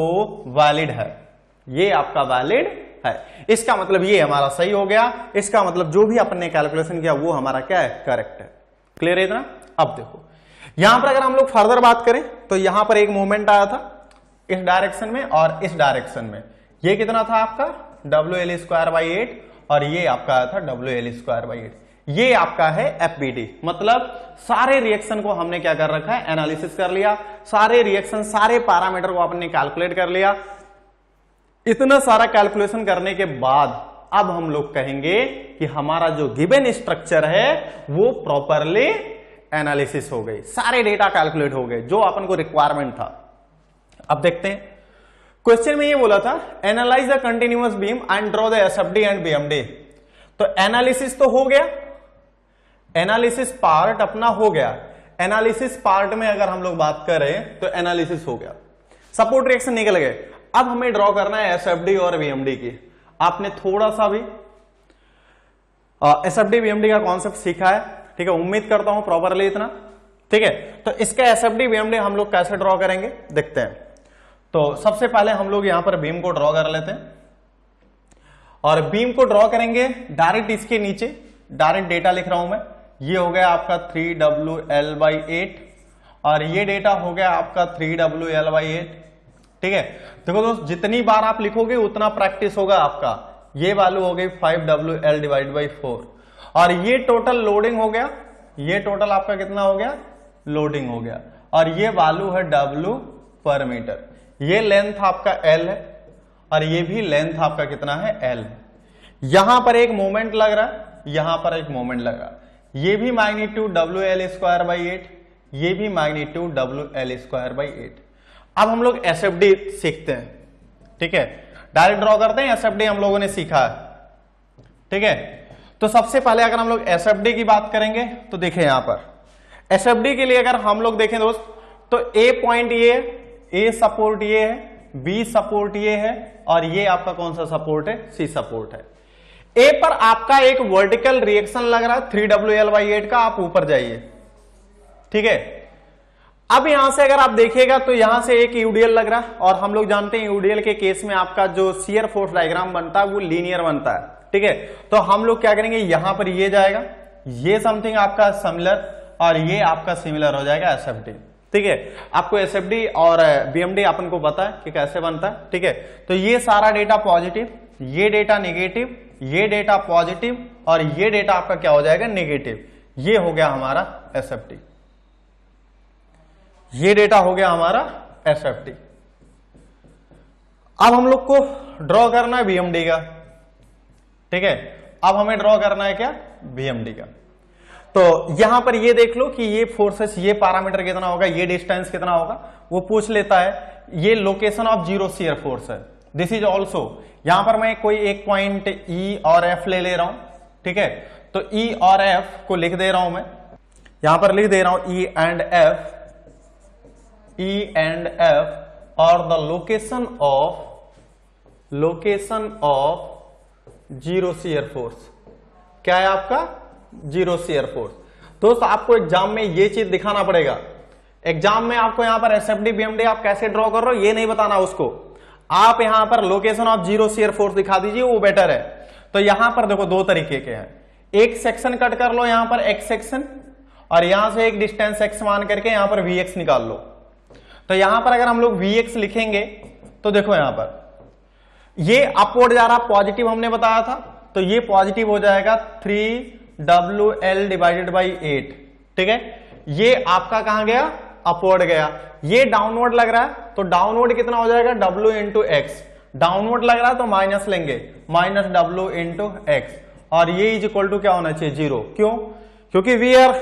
वैलिड है, ये आपका वैलिड है। इसका मतलब ये हमारा सही हो गया। इसका मतलब जो भी अपन ने कैलकुलेशन किया वो हमारा क्या है? करेक्ट है। क्लियर है इतना? अब देखो यहां पर अगर हम लोग फर्दर बात करें तो यहां पर एक मूवमेंट आया था इस डायरेक्शन में और इस डायरेक्शन में। ये कितना था आपका? WL²/8 और ये आपका आया था WL²/8। ये आपका है FBD। मतलब सारे रिएक्शन को हमने क्या कर रखा है? एनालिसिस कर लिया। सारे रिएक्शन सारे पैरामीटर को आपने कैलकुलेट कर लिया। इतना सारा कैलकुलेशन करने के बाद अब हम लोग कहेंगे कि हमारा जो गिवन स्ट्रक्चर है वो प्रॉपरली एनालिसिस हो गई, सारे डेटा कैलकुलेट हो गए जो अपन को रिक्वायरमेंट था। अब देखते हैं क्वेश्चन में ये बोला था analyse the continuous beam and draw the SFD and BMD। तो एनालिसिस तो हो गया, एनालिसिस पार्ट अपना हो गया। एनालिसिस पार्ट में अगर हम लोग बात करें तो एनालिसिस हो गया, सपोर्ट रिएक्शन निकल गए। अब हमें ड्रॉ करना है SFD और BMD की। आपने थोड़ा सा भी SFD BMD का कॉन्सेप्ट सीखा है, ठीक है, उम्मीद करता हूं प्रॉपरली इतना। ठीक है, तो इसका SFD BMD हम लोग कैसे ड्रॉ करेंगे देखते हैं। तो सबसे पहले हम लोग यहां पर बीम को ड्रॉ कर लेते हैं और बीम को ड्रॉ करेंगे डायरेक्ट इसके नीचे। डायरेक्ट डेटा लिख रहा हूं मैं। ये हो गया आपका 3WL/8 और ये डेटा हो गया आपका 3WL/8। ठीक है, देखो दोस्त जितनी बार आप लिखोगे उतना प्रैक्टिस होगा आपका। ये वैल्यू हो गई 5WL/4 और ये टोटल लोडिंग हो गया। ये टोटल आपका कितना हो गया? लोडिंग हो गया और ये वैल्यू है W पर मीटर। ये लेंथ आपका L है और ये भी लेंथ आपका कितना है? L है। यहां पर एक मोमेंट लग रहा है, यहां पर एक मोमेंट लग रहा है। ये भी मैग्नीट्यूड WL²/8, ये भी मैग्नीट्यूड WL²/8। अब हम लोग SFD सीखते हैं। ठीक है, डायरेक्ट ड्रॉ करते हैं। SFD हम लोगों ने सीखा है। ठीक है, तो सबसे पहले अगर हम लोग SFD की बात करेंगे तो देखें यहां पर SFD के लिए अगर हम लोग देखें दोस्त तो A पॉइंट ये है, A सपोर्ट ये है, B सपोर्ट ये है और ये आपका कौन सा सपोर्ट है? C सपोर्ट है। A पर आपका एक वर्टिकल रिएक्शन लग रहा है 3WL/8 का। आप ऊपर जाइए। ठीक है, अब यहां से अगर आप देखिएगा तो यहां से एक यूडीएल लग रहा है और हम लोग जानते हैं यूडीएल के केस में आपका जो शियर फोर्स डायग्राम बनता है वो लीनियर बनता है। ठीक है, तो हम लोग क्या करेंगे? यहां पर ये जाएगा, ये समथिंग आपका सिमिलर और ये आपका सिमिलर हो जाएगा SFD। ठीक है, आपको SFD और BMD अपन को पता है कि कैसे बनता है। ठीक है, तो ये सारा डेटा पॉजिटिव, ये डेटा नेगेटिव, ये डेटा पॉजिटिव और ये डेटा आपका क्या हो जाएगा? नेगेटिव। ये हो गया हमारा SFD, ये डेटा हो गया हमारा SFD। अब हम लोग को ड्रॉ करना है BMD का। ठीक है, अब हमें ड्रॉ करना है क्या, बीएमडी का। तो यहां पर ये देख लो कि ये फोर्सेस, ये पैरामीटर कितना होगा, ये डिस्टेंस कितना होगा, वो पूछ लेता है। ये location of zero shear force है। दिस इज ऑल्सो, यहां पर मैं कोई एक पॉइंट ई और एफ ले रहा हूं, ठीक है। तो ई और एफ को लिख दे रहा हूं मैं, यहां पर लिख दे रहा हूं ई एंड एफ और the location of zero shear force. क्या है आपका, जीरो शियर फोर्स। दोस्त आपको एग्जाम में ये चीज दिखाना पड़ेगा। एग्जाम में आपको यहां पर एसएफडी बीएमडी आप कैसे ड्रॉ कर रहे हो ये नहीं बताना उसको, आप यहां पर location of zero shear force दिखा दीजिए, वो बेटर है। तो यहां पर देखो दो तरीके के हैं, एक सेक्शन कट कर लो यहां पर एक्स सेक्शन, और यहां से एक डिस्टेंस एक्स मान करके यहां पर वी एक्स निकाल लो। तो यहां पर अगर हम लोग वी एक्स लिखेंगे तो देखो यहां पर ये अपवर्ड जा रहा, पॉजिटिव हमने बताया था, तो ये पॉजिटिव हो जाएगा 3WL डिवाइडेड बाई 8, ठीक है। ये आपका कहां गया, अपवर्ड गया। ये डाउनवर्ड लग रहा है तो डाउनवर्ड कितना हो जाएगा, W इंटू एक्स। डाउनवर्ड लग रहा है तो माइनस लेंगे, माइनस W इंटू एक्स, और ये इज इक्वल टू क्या होना चाहिए, जीरो। क्यों, क्योंकि we are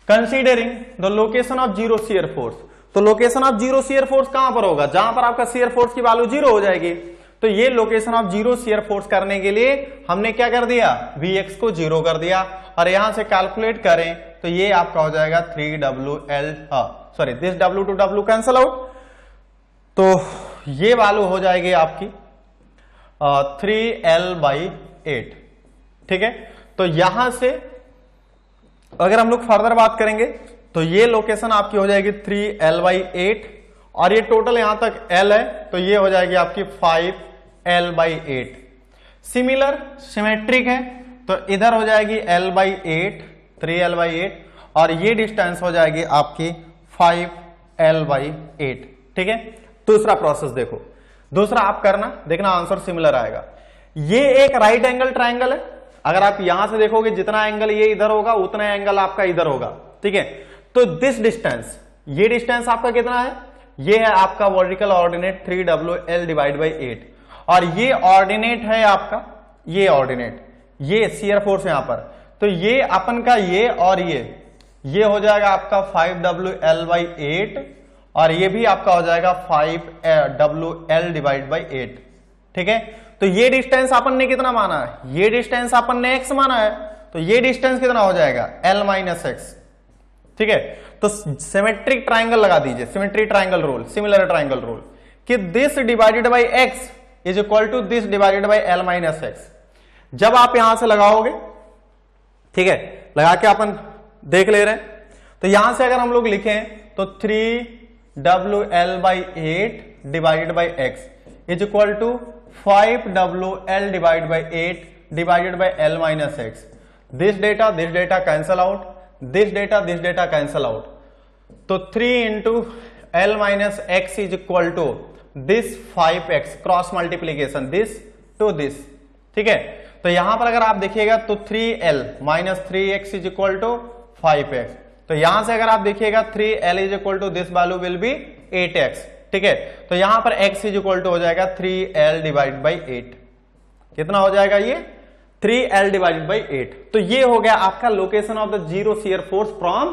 considering the location of zero shear force. तो location of zero shear force कहां पर होगा, जहां पर आपका शियर फोर्स की वैल्यू जीरो हो जाएगी। तो ये location of zero shear force करने के लिए हमने क्या कर दिया, Vx को जीरो कर दिया, और यहां से कैलकुलेट करें तो ये आपका हो जाएगा 3WL, sorry this W to W cancel out, तो ये वैल्यू हो जाएगी आपकी 3L/8, ठीक है। तो यहां से अगर हम लोग फर्दर बात करेंगे तो ये लोकेशन आपकी हो जाएगी 3L/8, और ये टोटल यहां तक L है तो ये हो जाएगी आपकी 5L/8। सिमिलर सिमेट्रिक है तो इधर हो जाएगी L/8, 3L/8, और ये डिस्टेंस हो जाएगी आपकी 5L/8, ठीक है। दूसरा प्रोसेस देखो, दूसरा आप करना, देखना आंसर सिमिलर आएगा। ये एक राइट एंगल ट्रायंगल है, अगर आप यहां से देखोगे जितना एंगल ये इधर होगा उतना एंगल आपका इधर होगा, ठीक है। तो दिस डिस्टेंस, ये डिस्टेंस आपका कितना है, ये है आपका vertical ordinate 3WL divide by 8, और ये ऑर्डिनेट है आपका, ये ऑर्डिनेट, ये शियर फोर्स यहां पर, तो ये अपन का ये और ये हो जाएगा आपका 5WL/8, और ये भी आपका हो जाएगा 5WL डिवाइड बाई 8, ठीक है। तो ये डिस्टेंस अपन ने कितना माना है, ये डिस्टेंस अपन ने x माना है, तो ये डिस्टेंस कितना हो जाएगा, L-x, ठीक है। तो सिमेट्रिक ट्राइंगल लगा दीजिए, symmetric triangle rule, similar triangle rule, कि this divided by x is equal to this divided by L-x। जब आप यहां से लगाओगे, ठीक है, लगा के अपन देख ले रहे हैं, तो यहां से अगर हम लोग लिखें तो 3WL/8 divided by x is equal to 5WL divide by 8 divided by L-x। This data cancel out, this data cancel out, तो 3 into L-x is equal to this 5x, cross multiplication this to this, ठीक है। तो यहां पर अगर आप देखिएगा तो 3L minus 3x is equal to 5x, तो यहां से अगर आप देखिएगा 3L is equal to this value will be 8x, ठीक है। तो यहां पर x इज इक्वल टू हो जाएगा 3L डिवाइड बाई 8, कितना हो जाएगा ये 3L डिवाइडेड बाई 8। तो ये हो गया आपका location of the zero shear force from,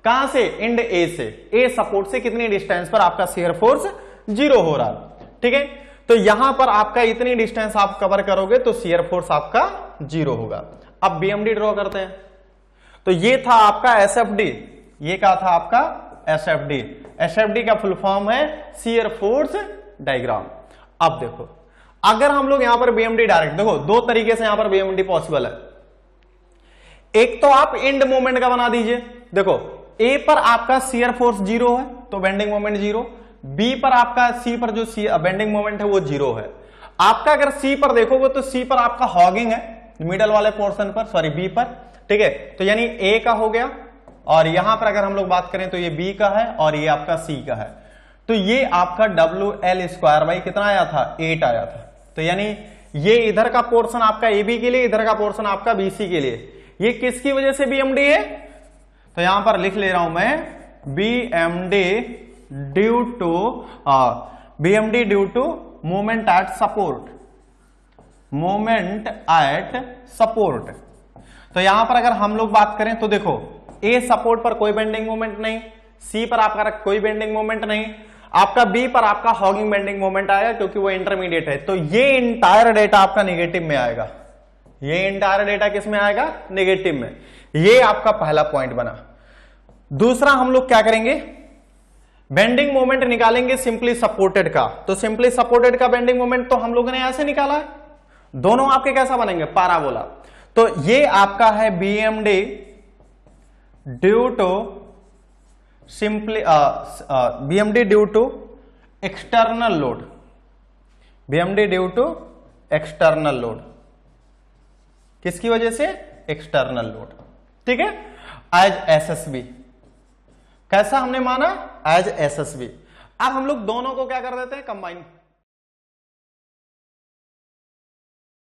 कहां से, एंड ए से, ए सपोर्ट से कितनी डिस्टेंस पर आपका शियर फोर्स जीरो हो रहा, ठीक है। तो यहां पर आपका इतनी डिस्टेंस आप कवर करोगे तो शियर फोर्स आपका जीरो होगा। अब बीएमडी ड्रॉ करते हैं, तो ये था आपका एसएफडी, ये क्या था आपका एसएफडी। एसएफडी का फुल फॉर्म है शियर फोर्स डायग्राम। अब देखो अगर हम लोग यहां पर बीएमडी डायरेक्ट, देखो दो तरीके से यहां पर बीएमडी पॉसिबल है। एक तो आप एंड मोमेंट का बना दीजिए, देखो ए पर आपका शियर फोर्स जीरो है तो बेंडिंग मोमेंट जीरो, बी पर आपका सी पर जो बेंडिंग मोमेंट है वो जीरो है। आपका अगर सी पर देखोगे तो सी पर आपका हॉगिंग है मिडल वाले पोर्शन पर, सॉरी बी पर, ठीक है। तो यानी ए का हो गया, और यहां पर अगर हम लोग बात करें तो ये बी का है और ये आपका सी का है। तो ये आपका WL² बाई कितना आया था, 8 आया था। तो यानी ये इधर का पोर्शन आपका AB के लिए, इधर का पोर्शन आपका BC के लिए। ये किसकी वजह से BMD है, तो यहां पर लिख ले रहा हूं मैं BMD due to movement at support, moment at support. तो यहां पर अगर हम लोग बात करें तो देखो ए सपोर्ट पर कोई बेंडिंग मोमेंट नहीं, सी पर आपका कोई बेंडिंग मोमेंट नहीं, आपका बी पर आपका हॉगिंग बेंडिंग मोमेंट आएगा क्योंकि वो इंटरमीडिएट है। तो ये इंटायर डेटा आपका नेगेटिव में आएगा, ये इंटायर डेटा किस में आएगा? नेगेटिव में। ये आपका पहला पॉइंट बना। दूसरा हम लोग क्या करेंगे, बेंडिंग मोमेंट निकालेंगे सिंपली सपोर्टेड का। तो सिंपली सपोर्टेड का बेंडिंग मोमेंट तो हम लोगों ने ऐसे निकाला है, दोनों आपके कैसा बनेंगे? पैराबोला। तो ये आपका है BMD due to simply BMD due to external load, BMD due to external load. किसकी वजह से? External load. ठीक है, एज SSB। कैसा हमने माना? As SSB। अब हम लोग दोनों को क्या कर देते हैं? कंबाइन